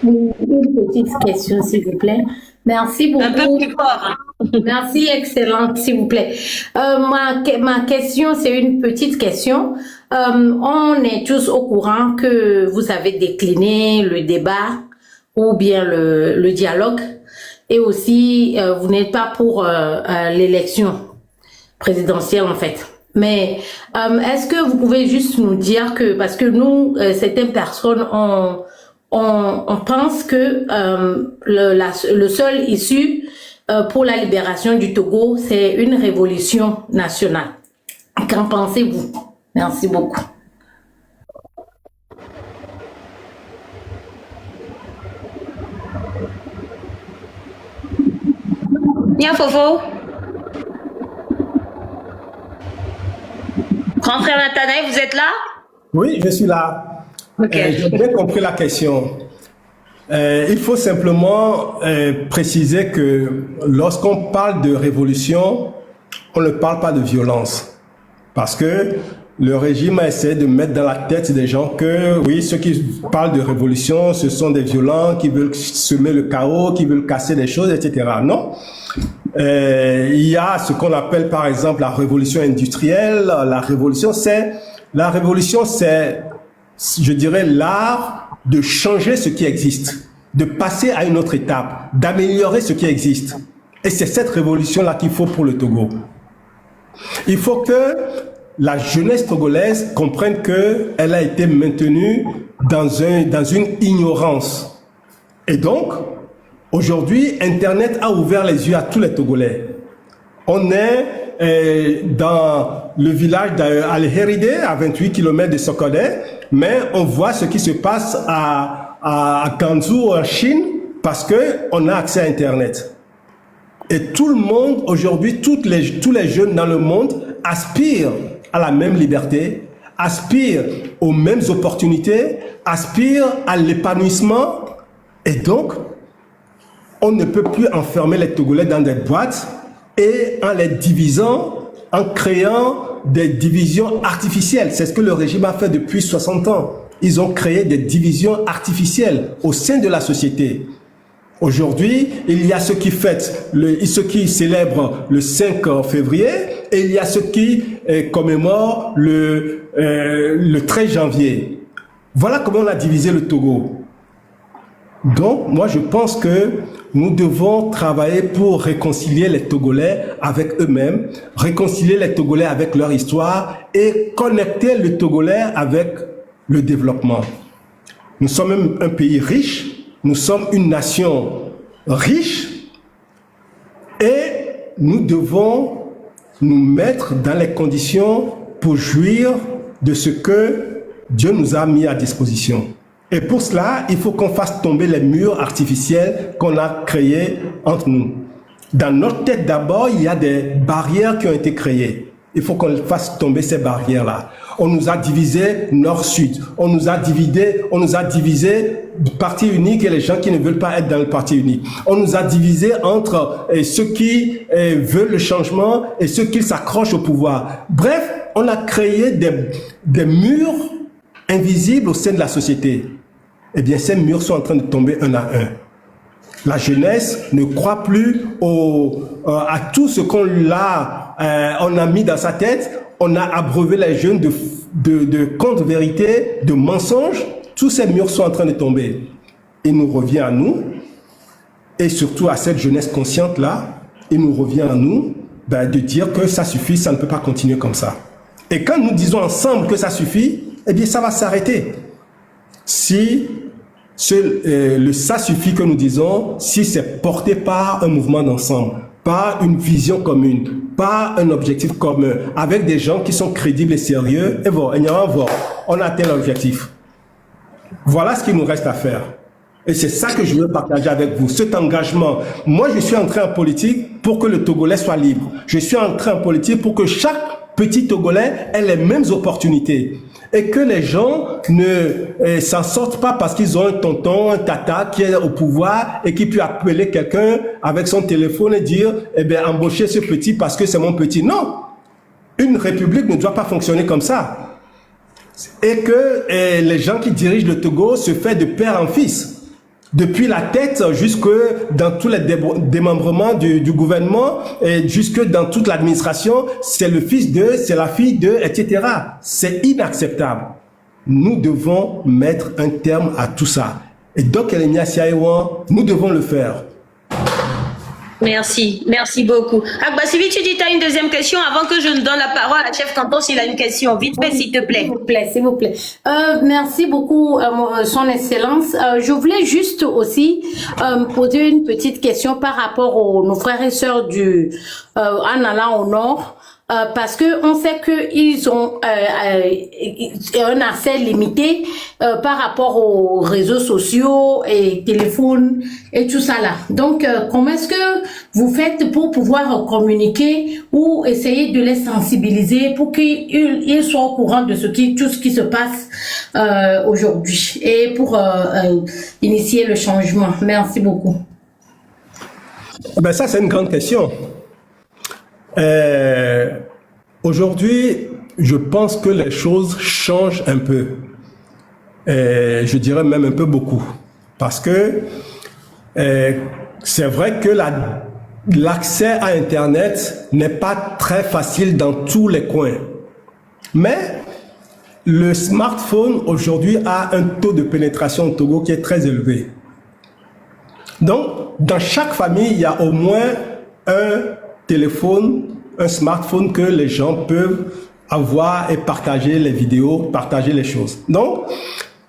Une petite question, s'il vous plaît. Merci beaucoup. Un peu plus fort. Merci, excellente, s'il vous plaît. Ma question, c'est une petite question. On est tous au courant que vous avez décliné le débat ou bien le dialogue, et aussi vous n'êtes pas pour l'élection présidentielle en fait. Mais est-ce que vous pouvez juste nous dire que, parce que nous, certaines personnes on pense que le seul issue pour la libération du Togo, c'est une révolution nationale. Qu'en pensez-vous? Merci beaucoup. Bien, Fofo. Grand frère Nathanaël, vous êtes là? Oui, je suis là. Okay. J'ai bien compris la question. Il faut simplement préciser que lorsqu'on parle de révolution, on ne parle pas de violence. Parce que le régime a essayé de mettre dans la tête des gens que, oui, ceux qui parlent de révolution, ce sont des violents qui veulent semer le chaos, qui veulent casser des choses, etc. Non. Il y a ce qu'on appelle par exemple la révolution industrielle. La révolution, c'est, je dirais, l'art de changer ce qui existe, de passer à une autre étape, d'améliorer ce qui existe. Et c'est cette révolution-là qu'il faut pour le Togo. Il faut que la jeunesse togolaise comprenne qu'elle a été maintenue dans une ignorance. Et donc, aujourd'hui, Internet a ouvert les yeux à tous les Togolais. On est dans le village d'Al-Héride, à 28 km de Sokodé, mais on voit ce qui se passe à Ganzhou, en Chine, parce qu'on a accès à Internet. Et tout le monde, aujourd'hui, tous les jeunes dans le monde aspirent à la même liberté, aspirent aux mêmes opportunités, aspirent à l'épanouissement. Et donc, on ne peut plus enfermer les Togolais dans des boîtes et en les divisant, en créant des divisions artificielles. C'est ce que le régime a fait depuis 60 ans. Ils ont créé des divisions artificielles au sein de la société. Aujourd'hui, il y a ceux qui ceux qui célèbrent le 5 février et il y a ceux qui commémorent le 13 janvier. Voilà comment on a divisé le Togo. Donc, moi, je pense que nous devons travailler pour réconcilier les Togolais avec eux-mêmes, réconcilier les Togolais avec leur histoire et connecter le Togolais avec le développement. Nous sommes même un pays riche, nous sommes une nation riche et nous devons nous mettre dans les conditions pour jouir de ce que Dieu nous a mis à disposition. Et pour cela, il faut qu'on fasse tomber les murs artificiels qu'on a créés entre nous. Dans notre tête d'abord, il y a des barrières qui ont été créées. Il faut qu'on fasse tomber ces barrières-là. On nous a divisé nord-sud. On nous a divisé parti unique et les gens qui ne veulent pas être dans le parti unique. On nous a divisé entre ceux qui veulent le changement et ceux qui s'accrochent au pouvoir. Bref, on a créé des murs invisibles au sein de la société. Eh bien, ces murs sont en train de tomber un à un. La jeunesse ne croit plus à tout ce qu'on a mis dans sa tête. On a abreuvé les jeunes de contes vérités, de mensonges. Tous ces murs sont en train de tomber. Il nous revient à nous, et surtout à cette jeunesse consciente-là, il nous revient à nous de dire que ça suffit, ça ne peut pas continuer comme ça. Et quand nous disons ensemble que ça suffit, eh bien ça va s'arrêter. Si le ça suffit que nous disons, si c'est porté par un mouvement d'ensemble, par une vision commune, par un objectif commun, avec des gens qui sont crédibles et sérieux, et bon, on atteint l'objectif. Voilà ce qu'il nous reste à faire. Et c'est ça que je veux partager avec vous, cet engagement. Moi, je suis entré en politique pour que le Togolais soit libre. Je suis entré en politique pour que chaque petit Togolais ait les mêmes opportunités. Et que les gens ne s'en sortent pas parce qu'ils ont un tonton, un tata qui est au pouvoir et qui peut appeler quelqu'un avec son téléphone et dire « Eh bien, embauchez ce petit parce que c'est mon petit ». Non! Une république ne doit pas fonctionner comme ça. Et que les gens qui dirigent le Togo se font de père en fils. Depuis la tête jusque dans tous les démembrements du gouvernement et jusque dans toute l'administration, c'est le fils de, c'est la fille de, etc. C'est inacceptable. Nous devons mettre un terme à tout ça. Et donc, nous devons le faire. Merci beaucoup. Agbasivi, tu dis tu as une deuxième question avant que je ne donne la parole à chef canton s'il a une question. Vite fait, s'il te plaît. S'il vous plaît. Merci beaucoup, son excellence. Je voulais juste aussi poser une petite question par rapport nos frères et sœurs en allant au nord. Parce que on sait que ils ont un accès limité par rapport aux réseaux sociaux et téléphones et tout ça là. Donc comment est-ce que vous faites pour pouvoir communiquer ou essayer de les sensibiliser pour qu'ils soient au courant de tout ce qui se passe aujourd'hui et pour initier le changement? Merci beaucoup. Ben ça c'est une grande question. Aujourd'hui, je pense que les choses changent un peu. Je dirais même un peu beaucoup. Parce que c'est vrai que l'accès à Internet n'est pas très facile dans tous les coins. Mais le smartphone aujourd'hui a un taux de pénétration au Togo qui est très élevé. Donc, dans chaque famille, il y a au moins un téléphone, un smartphone que les gens peuvent avoir et partager les vidéos, partager les choses. Donc,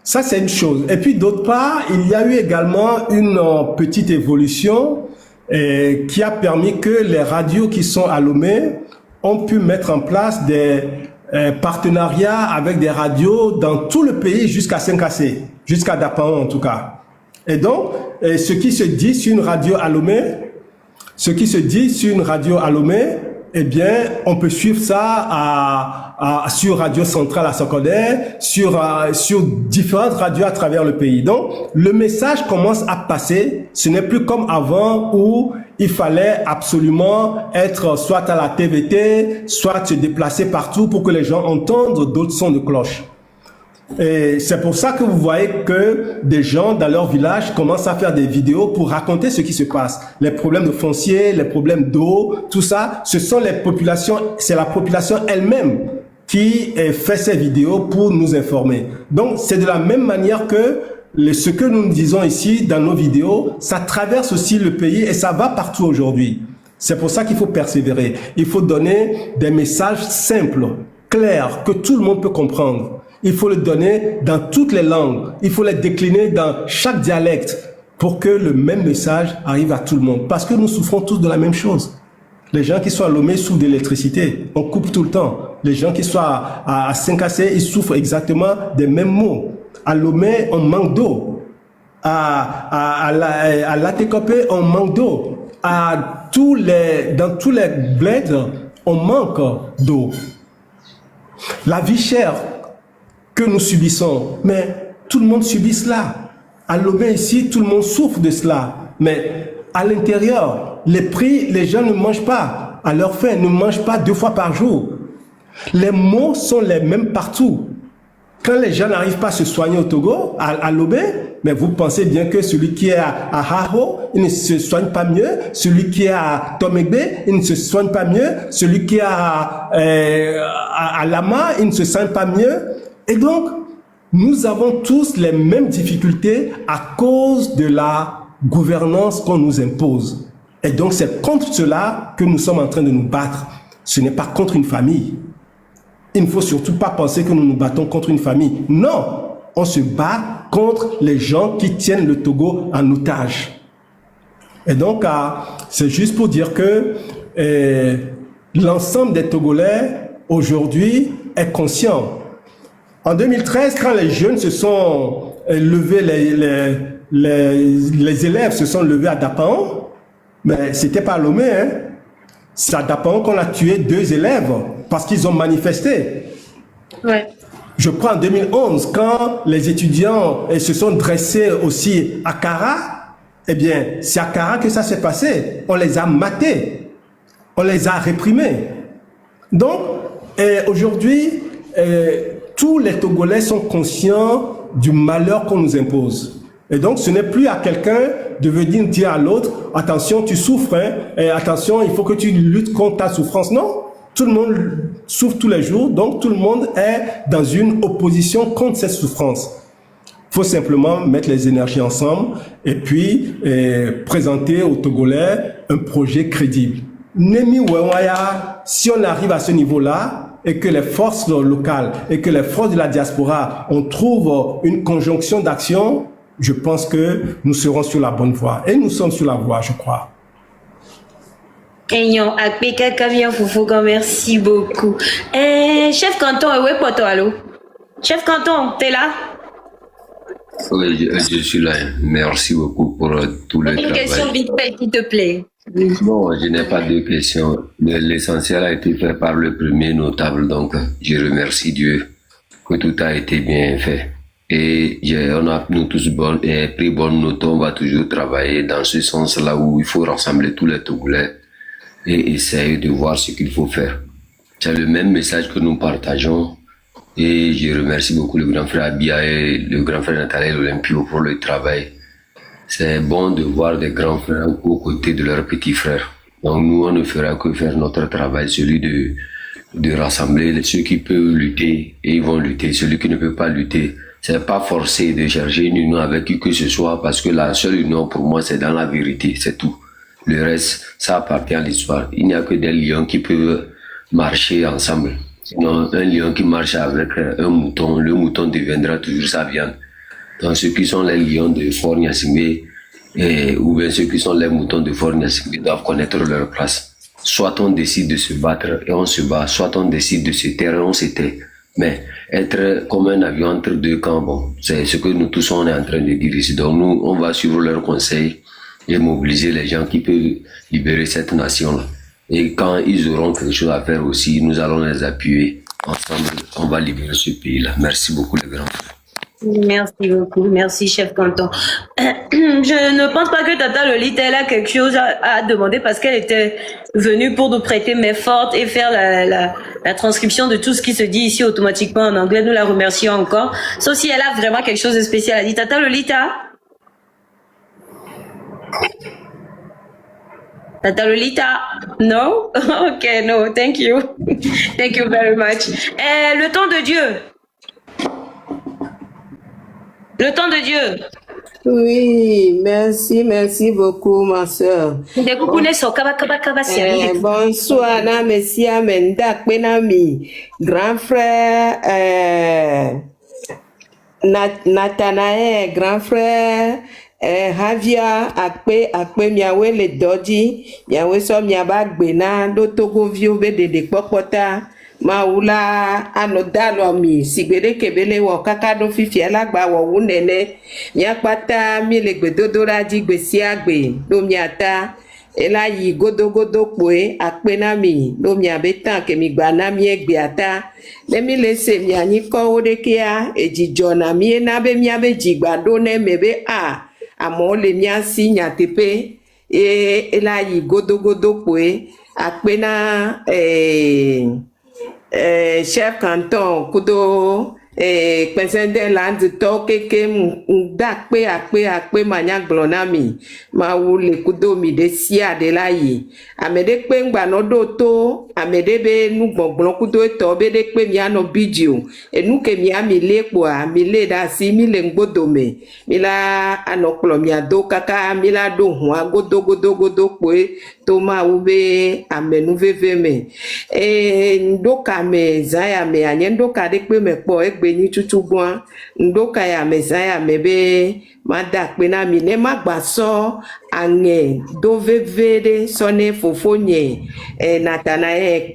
ça c'est une chose. Et puis d'autre part, il y a eu également une petite évolution qui a permis que les radios qui sont à Lomé ont pu mettre en place des partenariats avec des radios dans tout le pays jusqu'à Saint-Cassé, jusqu'à Dapan en tout cas. Et donc, ce qui se dit sur une radio à Lomé, eh bien, on peut suivre ça sur Radio Centrale à Sokodé, sur différentes radios à travers le pays. Donc, le message commence à passer. Ce n'est plus comme avant où il fallait absolument être soit à la TVT, soit se déplacer partout pour que les gens entendent d'autres sons de cloche. Et c'est pour ça que vous voyez que des gens dans leur village commencent à faire des vidéos pour raconter ce qui se passe. Les problèmes de foncier, les problèmes d'eau, tout ça, ce sont les populations, c'est la population elle-même qui fait ces vidéos pour nous informer. Donc, c'est de la même manière que ce que nous disons ici dans nos vidéos, ça traverse aussi le pays et ça va partout aujourd'hui. C'est pour ça qu'il faut persévérer. Il faut donner des messages simples, clairs, que tout le monde peut comprendre. Il faut le donner dans toutes les langues. Il faut les décliner dans chaque dialecte pour que le même message arrive à tout le monde. Parce que nous souffrons tous de la même chose. Les gens qui sont à Lomé souffrent d'électricité. On coupe tout le temps. Les gens qui sont à Saint-Cassé, ils souffrent exactement des mêmes maux. À Lomé, on manque d'eau. À Latécopé, on manque d'eau. Dans tous les bleds, on manque d'eau. La vie chère que nous subissons, mais tout le monde subit cela. À Lomé ici, tout le monde souffre de cela. Mais à l'intérieur, les prix, les gens ne mangent pas à leur faim, ne mangent pas 2 fois par jour. Les maux sont les mêmes partout. Quand les gens n'arrivent pas à se soigner au Togo, à Lomé, mais vous pensez bien que celui qui est à Haho, il ne se soigne pas mieux. Celui qui est à Tomegbe, il ne se soigne pas mieux. Celui qui est à Lama, il ne se soigne pas mieux. Et donc, nous avons tous les mêmes difficultés à cause de la gouvernance qu'on nous impose. Et donc, c'est contre cela que nous sommes en train de nous battre. Ce n'est pas contre une famille. Il ne faut surtout pas penser que nous nous battons contre une famille. Non, on se bat contre les gens qui tiennent le Togo en otage. Et donc, c'est juste pour dire que l'ensemble des Togolais, aujourd'hui, est conscient. En 2013, quand les jeunes se sont levés, les élèves se sont levés à Dapan, mais c'était pas à Lomé, hein. C'est à Dapan qu'on a tué 2 élèves parce qu'ils ont manifesté. Ouais. Je crois en 2011, quand les étudiants se sont dressés aussi à Kara, eh bien, c'est à Kara que ça s'est passé. On les a matés, on les a réprimés. Donc, aujourd'hui, tous les Togolais sont conscients du malheur qu'on nous impose. Et donc, ce n'est plus à quelqu'un de venir dire à l'autre, attention, tu souffres, hein, et attention, il faut que tu luttes contre ta souffrance. Non, tout le monde souffre tous les jours, donc tout le monde est dans une opposition contre cette souffrance. Il faut simplement mettre les énergies ensemble et puis présenter aux Togolais un projet crédible. Nemi Wewaya, si on arrive à ce niveau-là, et que les forces locales et que les forces de la diaspora, on trouve une conjonction d'action, je pense que nous serons sur la bonne voie. Et nous sommes sur la voie, je crois. Merci beaucoup. Chef Canton, où est Poto, allô? Chef Canton, t'es là? Oui, je suis là. Merci beaucoup pour tout le travail. Une question vite fait, s'il te plaît. Bon, je n'ai pas de questions. L'essentiel a été fait par le premier notable, donc je remercie Dieu que tout a été bien fait. Et on a nous tous pris bonne note, on va toujours travailler dans ce sens-là où il faut rassembler tous les Togolais et essayer de voir ce qu'il faut faire. C'est le même message que nous partageons et je remercie beaucoup le grand frère Abia et le grand frère Nathanaël Olympio pour le travail. C'est bon de voir des grands frères aux côtés de leurs petits frères. Donc nous, on ne fera que faire notre travail, celui de rassembler ceux qui peuvent lutter et ils vont lutter. Celui qui ne peut pas lutter, c'est pas forcé de chercher une union avec qui que ce soit parce que la seule union pour moi c'est dans la vérité, c'est tout. Le reste, ça appartient à l'histoire. Il n'y a que des lions qui peuvent marcher ensemble. Sinon, un lion qui marche avec un mouton, le mouton deviendra toujours sa viande. Donc ceux qui sont les lions de Fort Gnassingbé ou bien ceux qui sont les moutons de Fort Gnassingbé doivent connaître leur place. Soit on décide de se battre et on se bat, soit on décide de se taire et on se tait. Mais être comme un avion entre 2 camps, bon, c'est ce que nous tous on est en train de dire ici. Donc nous, on va suivre leurs conseils et mobiliser les gens qui peuvent libérer cette nation-là. Et quand ils auront quelque chose à faire aussi, nous allons les appuyer. Ensemble, on va libérer ce pays-là. Merci beaucoup les grands frères. Merci beaucoup, merci chef Canton. Je ne pense pas que Tata Lolita elle a quelque chose à demander parce qu'elle était venue pour nous prêter main forte et faire la transcription de tout ce qui se dit ici automatiquement en anglais. Nous la remercions encore. Sauf si elle a vraiment quelque chose de spécial à dire. Tata Lolita? Tata Lolita? No? Okay, no, thank you. Thank you very much. Le temps de Dieu. Le temps de Dieu. Oui, merci beaucoup, ma soeur. Bonsoir, na Messia Mendak Benami, grand frère Nathanaël, grand frère Havia, akpe miawe le doji, miawe so miabag bena, do togo vio be de popota. Maula anodalomi sigbede kebele wo kakado fifi alagba wo wunene miapata mi le gbedodo la di gbesi agbe do miata ela yi godogodo kpoe akpenami no miabetan ke mi gbana mi egbeata ne mi le se mi anyiko de kia ejijo na mi na be mi abe jigbado ne mebe a amo le mi asi nyatepe ela yi godogodo kpoe akpena chef canton kudo president land to keke nda akpe manya glonami ma wule kudo mi de sia de la yi amede pe ngba no do to amede be nu gbongbon kudo to be de pe mi ano video enu ke mi ami lepo a mi le da si mi le ngbodo me mi la anoklo mi ado kaka mi la do hu agodo pe to ma ube amenu veve me ndoka me zaya me anye ndoka de pe me po egbe ni tutugwan ndoka ya me zaya me be mada pe na mi ne magbaso ange do veve de sone fofonye natana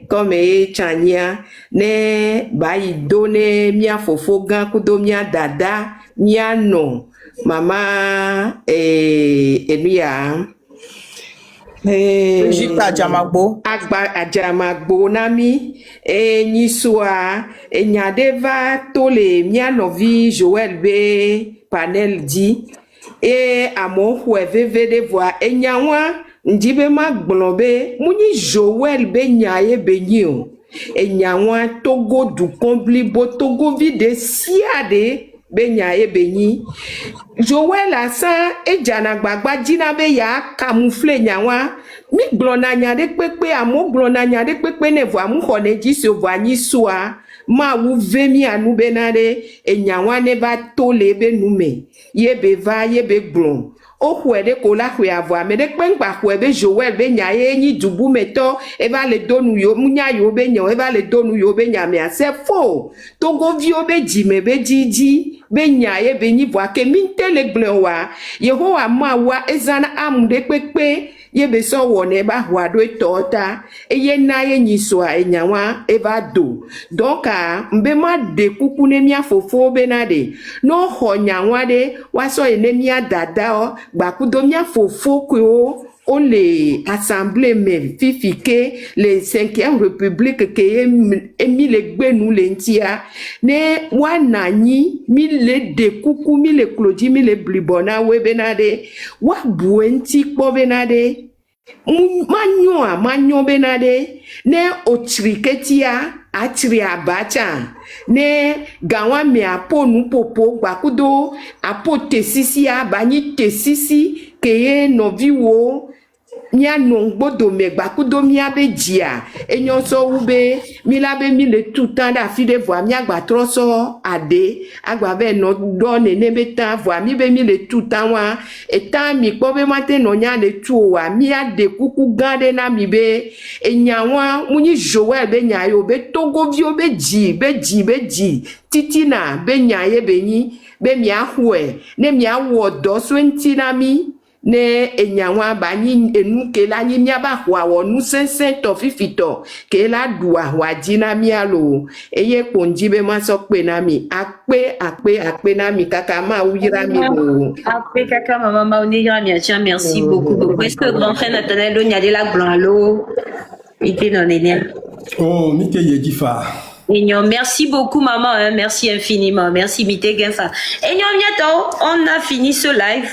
comme chania ne bayi done mia fofo gan kudo mia dada mia no mama enuya Brigitte Ajamagbo. Ajamagbo nami nyisua nyadeva tole mia novi Joël be panel di amo hueveve de voix nyawa ndibe magblonbe muni Joël be nyaye be nyo nyawa togo du kombli bo togo vide siade be nyaye be nyi Joël asa ejana gbagba jina be ya camoufler nyawa mi glona nyade pepe amo glona nyade pepe ne vo amu khone ji se vo anyi soa ma wu vemi anu benade nyawa ne ba tole be nume ye be va ye be glon o huede ko la hwe avo amede pengba hwe Joël be nyaye nyi dubu meto e ba le donu yo munya yo be nyo e ba le donu yo be nya me c'est faux togo vi o be jime be jiji be nyaye be nyi vo ke minte le glon wa Yehowa ma wa ezana amude pepe ye be so wone ba hwa do tota ye na ye nyiswa enyawa e ba do donc mbe ma de kuku ne mia fofo be na de no ho nyawa de wa so ne mia dada o gba kudo mia fofo ko on les assemblées même fifike les 5e république que emi le gbe nous lentia ne wana nyi mi le de kuku mi le klodi mi le blibona we benade wa buenti po benade manyo benade ne otriketia atri abacha ne gawa mi apo nu popo gbakudo apo tesisi abani tesisi keye noviwo mia nongbodo me gbakudo mia be jia enyo so ube mi la be mi le tout temps da fi de voir mia gba troso ade agba be no do ne be tan voir mi be mi le tout temps wa etan mi po be matin no nya le tout wa mi ade kuku gande na mi be enya wa muni Joël be nya yo be togo vi be ji titina be nya ye be ni be mi ahwe ne mi awo do so ntina mi ne enyawa ba nyi enu ke la nyi mia ba hwa wonu sensen to fifito ke la dua wa jina mi alo eye ponji be ma so pe na mi akpe na mi kaka ma uyira mi lo akpe kaka mama ma uyira mi tiens merci beaucoup est-ce que grand frère Nathanaël Onyade la blanc lo ite non enia oh mite yedifa merci beaucoup maman hein, merci infiniment merci mite genfa bientôt on a fini ce live.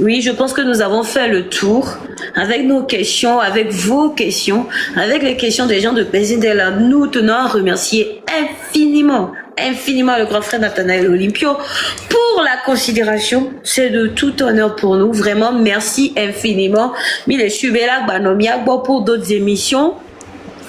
Oui, je pense que nous avons fait le tour avec nos questions, avec vos questions, avec les questions des gens de Bézindela. Nous tenons à remercier infiniment le grand frère Nathanaël Olympio pour la considération. C'est de tout honneur pour nous. Vraiment, merci infiniment. Mille Chubela Banomia pour d'autres émissions.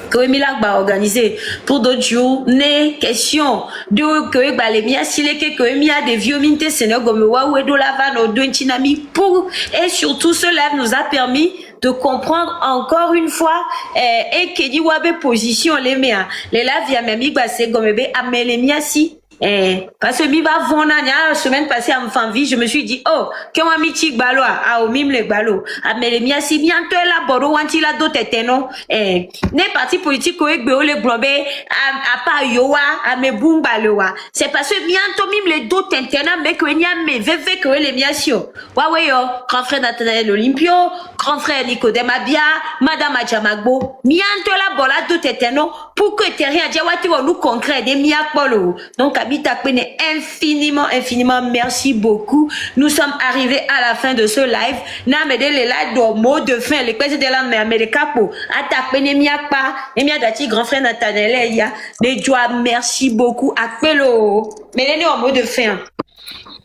Que Milak va organiser pour d'autres journées, questions de que les mia sileke que mia des vieux minte seigneur comme wa do la van au chinami pour et surtout ce live nous a permis de comprendre encore une fois et que dit wabe position les mia les la via même ba c'est comme be amele mia si Parce que mi va vona la semaine passée à Mfanvi, je me suis dit oh que moi mi tic balo a au mime le balo a mais les mia si bientôt la boro wanti la dote teno ne parti politique ko egbe o le globe a pa yowa a me bumba loa c'est parce que bientôt mime le dote tena mais que nya me veve que les mia sio wa we yo grand frère Nathanaël Olympio grand frère Nicodème Abia madame Adjamagbo bientôt la bola dote teno pour que terrain Adjawati wa nous concret des mia polo donc Habita Kwene, infiniment merci beaucoup. Nous sommes arrivés à la fin de ce live. Namede les live de mot de fin. Les questions de la mer America pour attaquer miakpa et miadati grand frère Nathanaël ya. Les joies merci beaucoup Akpelo. Mais les mot de fin.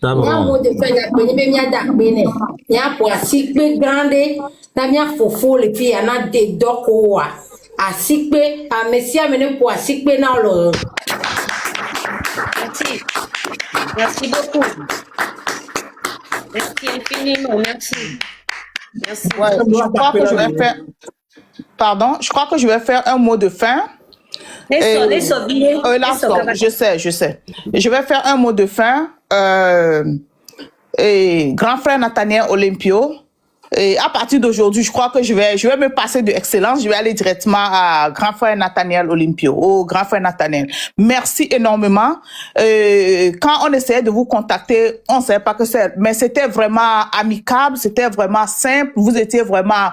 Mia mot de fin ya kwenye be mia dakbene. Ya pour asikpe grande na mia fofo le fi ana de dokowa. Asikpe a mesia mene pour asikpe na lo. Merci. Merci beaucoup. Merci infiniment. Merci. Merci. Ouais, je crois que je vais faire... Pardon, je crois que je vais faire un mot de fin. Je sais. Je vais faire un mot de fin. Grand frère Nathanaël Olympio. Et à partir d'aujourd'hui, je crois que je vais me passer de excellence. Je vais aller directement à grand frère Nathanaël Olympio, au grand frère Nathanaël. Merci énormément. Quand on essayait de vous contacter, on ne savait pas que c'est, mais c'était vraiment amicable, c'était vraiment simple. Vous étiez vraiment,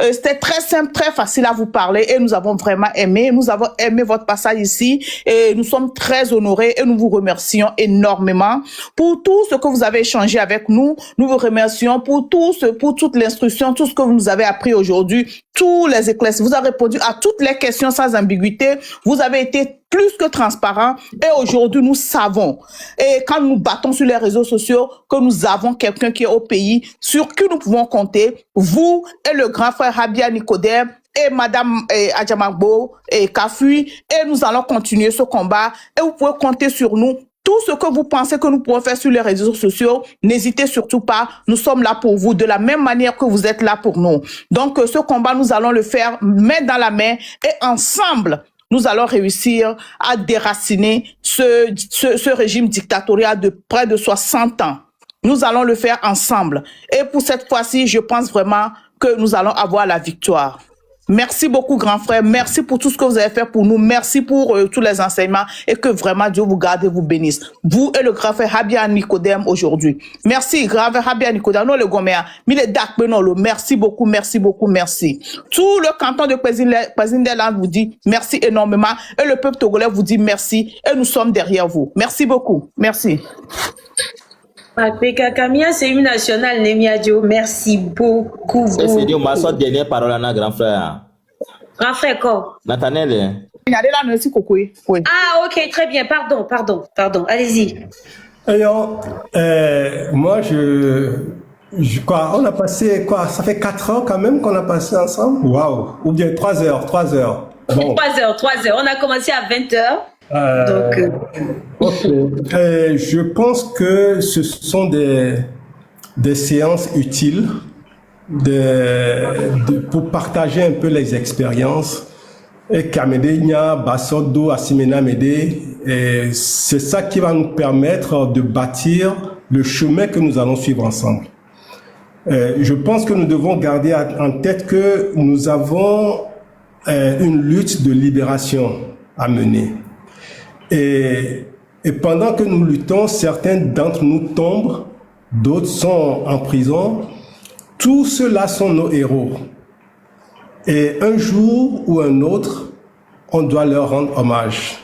c'était très simple, très facile à vous parler et nous avons vraiment aimé. Nous avons aimé votre passage ici et nous sommes très honorés et nous vous remercions énormément pour tout ce que vous avez échangé avec nous. Nous vous remercions pour toute l'instruction, tout ce que vous nous avez appris aujourd'hui, tous les éclaircissements. Vous avez répondu à toutes les questions sans ambiguïté. Vous avez été plus que transparent. Et aujourd'hui, nous savons, et quand nous battons sur les réseaux sociaux, que nous avons quelqu'un qui est au pays, sur qui nous pouvons compter, vous et le grand frère Habia Nicodème, et madame Adjamagbo et Kafui, et nous allons continuer ce combat. Et vous pouvez compter sur nous. Tout ce que vous pensez que nous pouvons faire sur les réseaux sociaux, n'hésitez surtout pas. Nous sommes là pour vous de la même manière que vous êtes là pour nous. Donc, ce combat, nous allons le faire main dans la main et ensemble, nous allons réussir à déraciner ce régime dictatorial de près de 60 ans. Nous allons le faire ensemble. Et pour cette fois-ci, je pense vraiment que nous allons avoir la victoire. Merci beaucoup, grand frère. Merci pour tout ce que vous avez fait pour nous. Merci pour tous les enseignements et que vraiment Dieu vous garde et vous bénisse. Vous et le grand frère Habia Nicodème aujourd'hui. Merci, grand frère Habia Nicodème. Non, le goméa. Merci beaucoup, merci beaucoup, merci. Tout le canton de Pézindeland vous dit merci énormément et le peuple togolais vous dit merci et nous sommes derrière vous. Merci beaucoup. Merci. Kamia, c'est une nationale, Nemiadio. Merci beaucoup. C'est dit, on m'a sorti dernière parole à grand frère. Grand frère, quoi? Nathanaël. Ah, ok, très bien. Pardon. Allez-y. Alors, moi, quoi, on a passé, quoi, ça fait 4 ans quand même qu'on a passé ensemble? Waouh! Ou bien 3 heures. Bon. 3 heures. On a commencé à 20h. Je pense que ce sont des séances utiles pour partager un peu les expériences. Et Kamedenia, Basodo, Asimena Mede, c'est ça qui va nous permettre de bâtir le chemin que nous allons suivre ensemble. Je pense que nous devons garder en tête que nous avons une lutte de libération à mener. Et pendant que nous luttons, certains d'entre nous tombent, d'autres sont en prison. Tous ceux-là sont nos héros. Et un jour ou un autre, on doit leur rendre hommage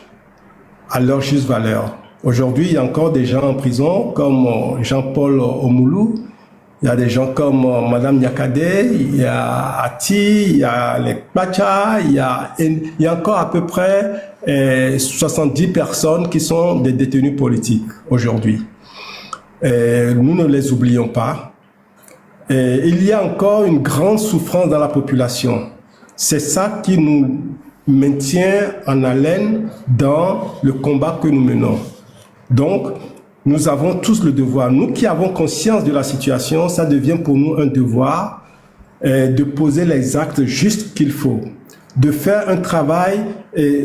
à leur juste valeur. Aujourd'hui, il y a encore des gens en prison comme Jean-Paul Omoulou, il y a des gens comme Madame Nyakade, il y a Ati, il y a les Pacha, il y a encore à peu près 70 personnes qui sont des détenus politiques aujourd'hui. Nous ne les oublions pas. Il y a encore une grande souffrance dans la population. C'est ça qui nous maintient en haleine dans le combat que nous menons. Donc, nous avons tous le devoir. Nous qui avons conscience de la situation, ça devient pour nous un devoir de poser les actes justes qu'il faut, de faire un travail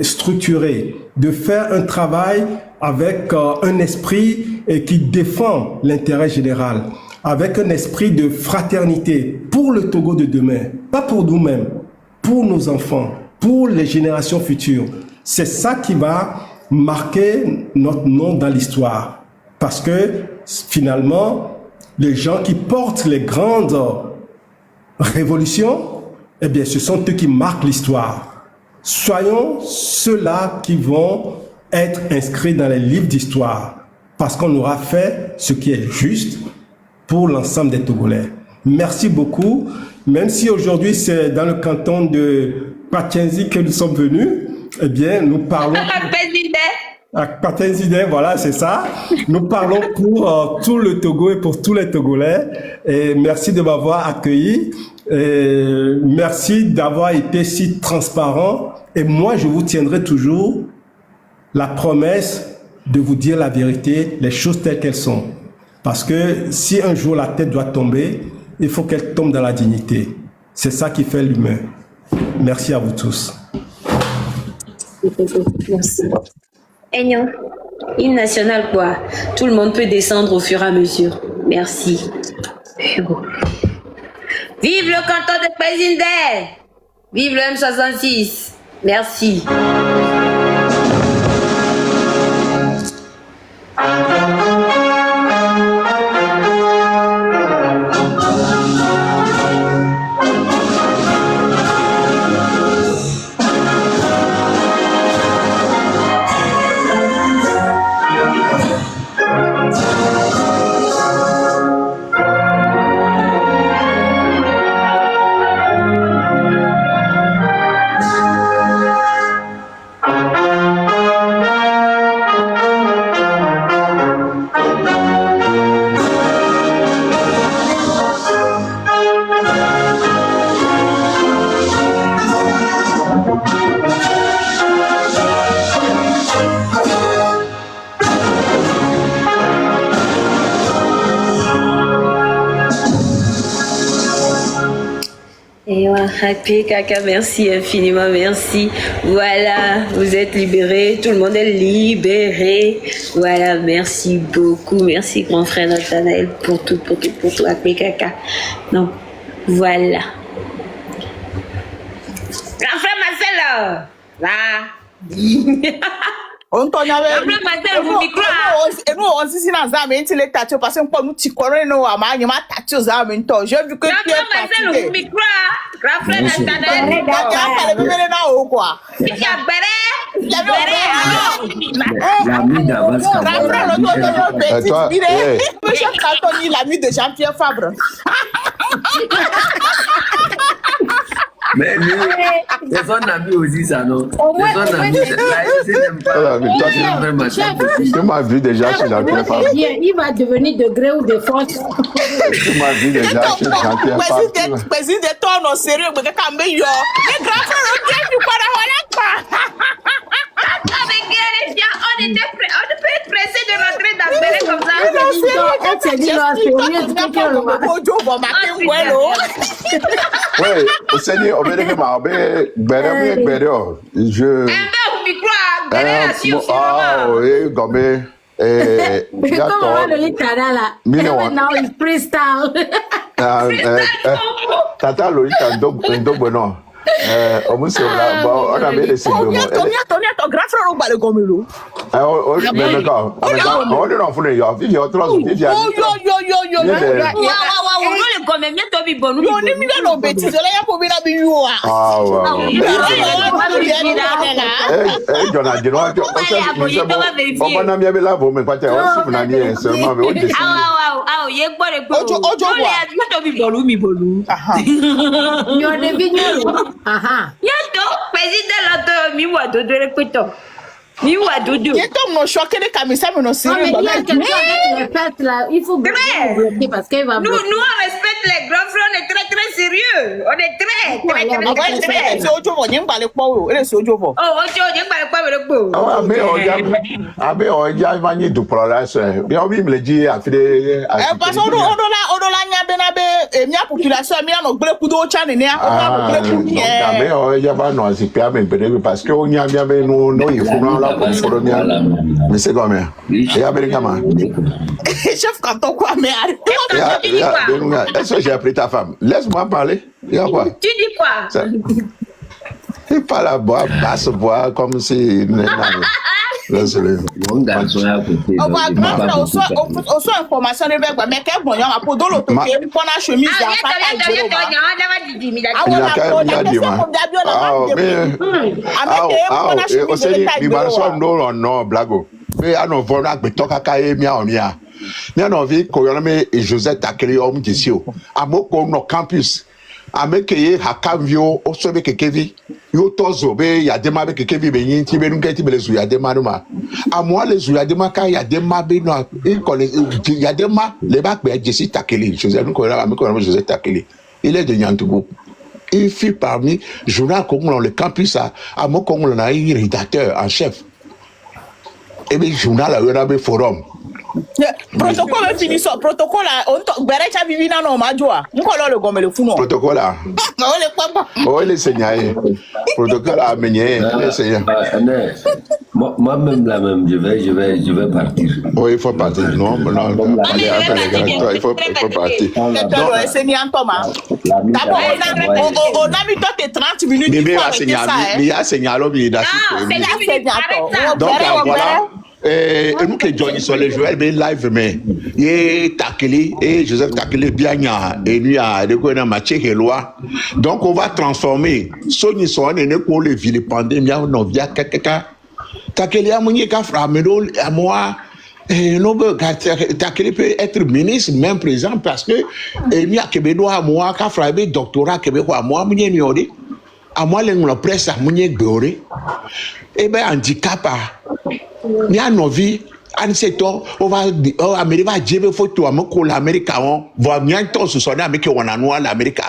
structuré, de faire un travail avec un esprit qui défend l'intérêt général, avec un esprit de fraternité pour le Togo de demain, pas pour nous-mêmes, pour nos enfants, pour les générations futures. C'est ça qui va marquer notre nom dans l'histoire. Parce que finalement, les gens qui portent les grandes révolutions, eh bien, ce sont eux qui marquent l'histoire. Soyons ceux-là qui vont être inscrits dans les livres d'histoire, parce qu'on aura fait ce qui est juste pour l'ensemble des Togolais. Merci beaucoup. Même si aujourd'hui c'est dans le canton de Patenzi que nous sommes venus, eh bien, nous parlons... À Patenzide, voilà, c'est ça. Nous parlons pour tout le Togo et pour tous les Togolais. Et merci de m'avoir accueilli. Et merci d'avoir été si transparent. Et moi, je vous tiendrai toujours la promesse de vous dire la vérité, les choses telles qu'elles sont. Parce que si un jour la tête doit tomber, il faut qu'elle tombe dans la dignité. C'est ça qui fait l'humain. Merci à vous tous. Merci. Aignan, hymne national quoi. Tout le monde peut descendre au fur et à mesure. Merci. Vive le canton de Pézindé. Vive le M66. Merci. Happy Kaka, merci infiniment, merci. Voilà, vous êtes libérés, tout le monde est libéré. Voilà, merci beaucoup, merci grand frère Nathanaël pour tout, Happy Kaka. Donc, voilà. Grand frère Marcel, là. On t'en avait. Et nous on s'y dans un mais il est tatoué parce que nous t'y connais nous à ma tatoué aux amis toi. J'ai vu que tu es fatigué. Grand frère Nathanaël. Quoi. L'ami d'avance. L'ami de Jean-Pierre Fabre. Mais lui, c'est son ami aussi, ça, non? C'est son ami. Tu m'as vu déjà chez Jean-Pierre Fabre. Il va devenir de gré ou de force. Tu m'as vu déjà chez Jean-Pierre Fabre. Président, toi, non, sérieux, mais quand même, yo. Les grands frères, on peut être pressé de rentrer dans le Bénin comme ça. On s'est dit, là, oui, au Seigneur, on va dire que ma belle, je. Ah, oui, gomme. Comment le littéral là? Maintenant, il freestyle. Tata Lolita, non. On a mis les signes. Ton grand frère au bas de Gomelo. Mais d'accord. On est en foulée. Il y a trois autres. Il faut bloquer parce qu'il va nous on respecte les grands frères, on est très très sérieux. On est très. population, mais on a oublié coup d'eau, tchane, né? Donc, il y a pas non, c'est pas même parce que on y a bien nous il faut non là pour colonial. Mais c'est combien? Il y a bien comment? Chef canton quoi, mais est-ce que j'ai appris ta femme? Laisse-moi parler. Il y a quoi? Tu dis quoi? Il parle à boire, basse boire comme si. Mon garçon est à côté. On va grand frère, on soit information de verbe, mais quel bon, on a pour l'autre côté, on a chemise à campus. Ameke ye hakavio osobe kekevi yo tozo be ya dema be kekevi be yinti be nunketi be lezu ya dema numa amwa lezu ya dema ka ya dema be no ya dema le ba pe Jesse Takeli Joseph Nkola ameko Joseph Takeli il est de Nyantougou. Il fit parmi journal Congo le campus à Mokongo na rédacteur en chef et bien journal a eu un forum. Protocole fini so protocole on to gbere cha bibi na no majoa nko lo le gomme le funu protocole là on le papa oh le seigneur protocole a mené le seigneur moi-même là même je vais partir. Oh il faut partir non il faut partir donc seigneur Thomas d'abord on a mis toi tes 30 minutes il faut seigneur il y a seigneur l'homme donc voilà. Et nous qui Johnny sur les joueurs ben live mais et Takeli et Joseph Takeli bien et lui a de quoi match loi donc on va transformer Sony son ne pour le ville pandémie non via quelqu'un Takeli a moni ka framelo à moi et non Takeli peut être ministre même président parce que il y a québécois à moi ka frappé doctorat québécois à moi moni niori à moi les la presse à moni gbore et ben handicap ni a novi anseto on va Amérique jebe photo amoko l'Amérique on va bientôt se sonner avec on a noir l'Amérique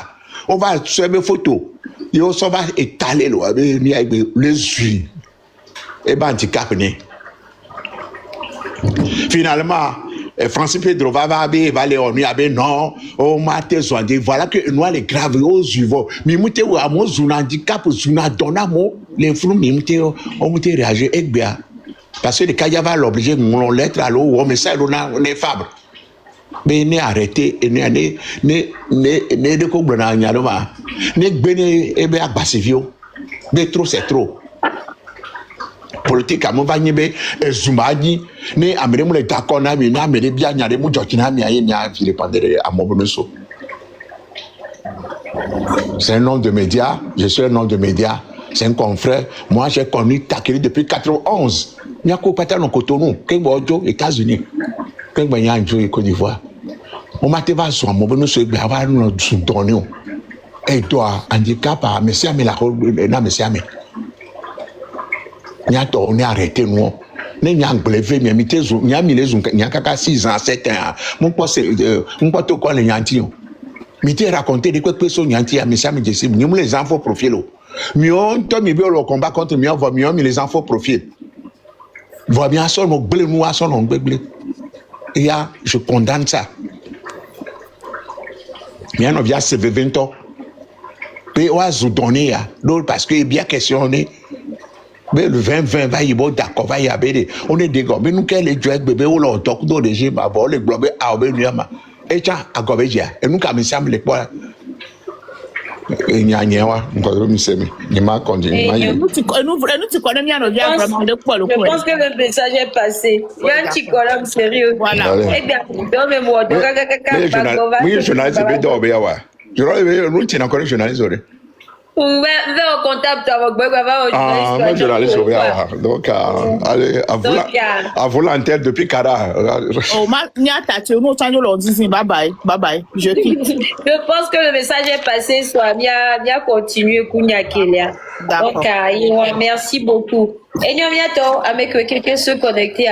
on va faire photo yo so va étaler lo avec ni avec les yeux et ben handicap ni finalement Francis Pedro va aller on y avait non on m'a dit voilà que nous les grave aux yeux mais muté ou à mon handicap zuna donna mo les flou mais muté on muté réagir et bien parce que les cas y avait l'obligé mon lettre à l'eau mais ça on est fabre mais né arrêté et né de ko blona nyaloma né gbene e be agbasivio mais trop c'est trop politique à mon vanibe zumbaji né amere mo le d'accord na mi na amere bia nyare mo jokina mi aye nya file pandere à mon beso c'est un nom de média je suis un nom de média c'est un confrère moi j'ai connu Takeli depuis 91 Nyako patano Cotonou, Kembojo, États-Unis, Kembanyanjo et Côte d'Ivoire. On m'a dit, va sur mon bonus, il va avoir un soudanien. Et toi, handicap, monsieur Amé, la rôle, monsieur Amé. Nyato, on est arrêté, nous. N'y blevé, mais mis les uns, n'y a qu'à 6 ans, 7 ans. Mon poste, mon pote, quoi, les Yantios. Mité raconter de quoi personne Yanti à monsieur Amé, nous les enfants profil. Mion, toi, mi bien le combat contre mion, va mion, mais les enfants profil. Voit bien ça, mon blé noir, son blé. Et là, je condamne ça. Bien, on vient se 20 ans. Puis, on va se donner, parce qu'il est bien questionné. Mais le 20 va y avoir d'accord, va y avoir. On est des gars, mais nous, quel est le bébé ou l'autre, nous, les gens, les globes, à Obéniama. Et tiens, à Gobédia. Et nous, quand nous sommes les poils. Et nous, je pense que le message est passé. Il y a un petit colonne sérieux. Voilà. Eh bien, oui, journaliste, je journaliste. Au contact moi journaliste donc allez à volontaire depuis Cara. Oh bye bye je pense que le message est passé soit bien continuer Kounia Kelia. Donc merci beaucoup. Et nous bientôt avec quelqu'un se connecter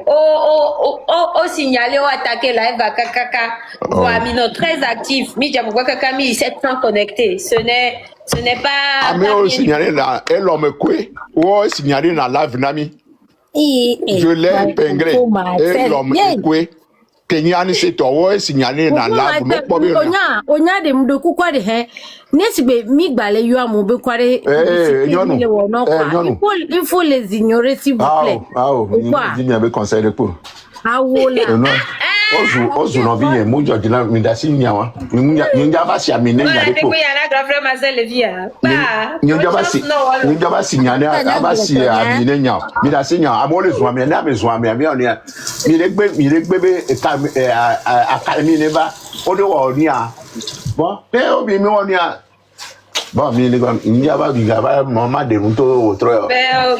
au signaler ou attaquer live à Kakaka. Voilà, très actif. Midja Kaka 700 connectés. Ce n'est pas. Mais on signalé là, elle l'homme quoi? Ou signalé dans live nami. Je l'ai épinglé. Et l'homme quoi? Kenyani c'est toi signalé dans l'arbre mais pas bien. Onya de mdoku kwa de he. Nesbe mi gbale yo amobe kwa de. Il faut les ignorer s'il vous plaît. Dis bien avec conseil de pour. Awola. Ozu no biye mu George na mi da si nyawa. Nyanja ba si amine nya de ko. Nyanja ba si nya na ba si amine nya. Mi da si nya abole zo amine na be zo amine mi oni. Mi le gbe be academy ne ba. O de wo ni a. Bon, pe obi mi wo ni a. Bon, mais il y a pas de moment de moto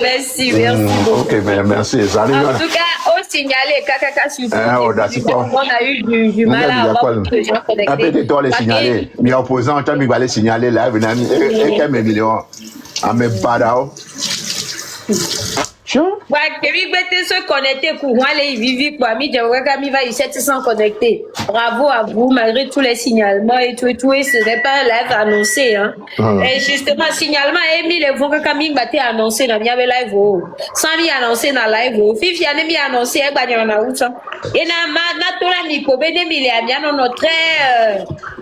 merci beaucoup. Ok, merci. Salut. En tout cas, au signaler Kaka sur on a eu du mal à avoir les gens connectés. Peut-être les signaler. Mais opposant, tant qu'il va les signaler là, et qu'un million. À mes parents. Se connecter pour moi les vivre quoi mi va y 700 connectés. Bravo à vous malgré tous les signalements et tout et ce n'est pas live annoncé hein. Et justement signalement et les vont Camille batté annoncé dans bien live sans mi annoncé dans live Fifi a mi annoncé et bagnon na où ça et na tola mi ko bene mi le bien non notre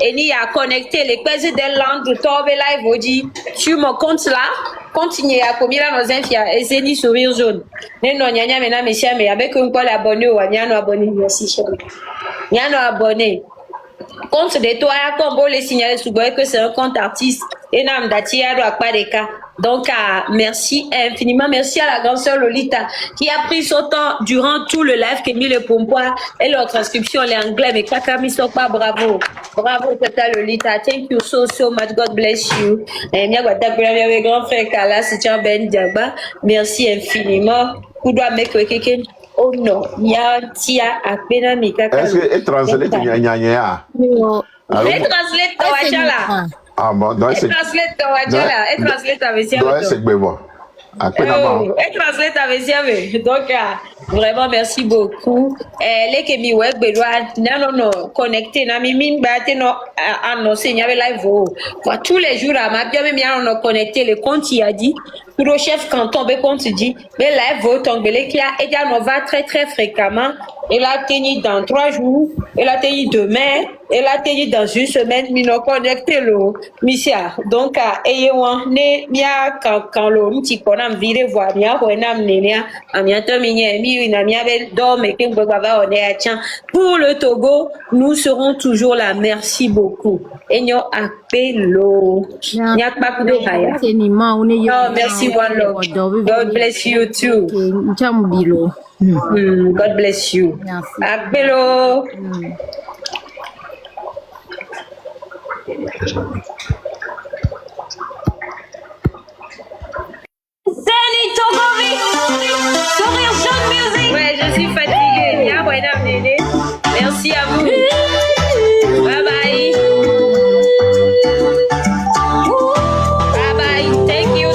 et ni a connecté les présidents land tobe live dit sur mon compte là continuez à commettre nos infia et c'est ni sourire jaune. Non, nyanya mena monsieur mais avec un col abonné ou nyano abonné merci chérie. Nyano abonné. Compte de toi comme bon les signaler sous que c'est un compte artiste et nam datia do pas des cas. Donc merci infiniment merci à la grande sœur Lolita qui a pris son temps durant tout le live qui mis le pompoir et leur transcription en anglais mais Kaka mi so pas bravo tata Lolita thank you so much God bless you et mia gwata pour avec grand frère Kala Sicha Ben Diaba merci infiniment vous doit mettre quelqu'un oh non ya tia a pena mi Kaka est-ce que translate nya translate wachala. Ah bon, donc c'est translate avec ça. C'est bon. Et translate avec ça. Donc vraiment merci beaucoup. Les que mi web non connecté na mi min baté no annoncé y avait live pour tous les jours à ma bien même on connecté le compte il a dit pour le chef canton be compte dit mais live tombe les qui a et on va très fréquemment. Elle a tenu dans 3 jours, elle a tenu demain, elle a tenu dans une semaine, mais non connecté le misia. Donc, ayons né mia quand le petit qu'on viré voir mia qu'on a mené à bientôt mi mia belle dorme et que baba on est tiens. Pour le Togo, nous serons toujours là. Merci beaucoup. Et nous appelons. Il y a pas de rien. Oh, merci one love. God bless you too. God bless you. Appelons. Seni Togovi. Sourire jaune music. Ouais, je suis fatiguée. Bien, madame Néné. Merci à vous. Bye bye. Bye bye. Thank you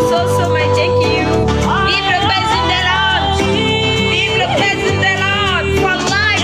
so much. Thank you. Vive le président de l'ordre. Vive le président de l'ordre. For life.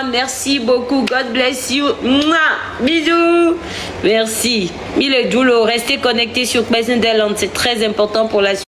monde. Merci beaucoup. God bless you. Mouah. Bisous. Merci. Mille Doulo, restez connectés sur Quesendel. C'est très important pour la suite.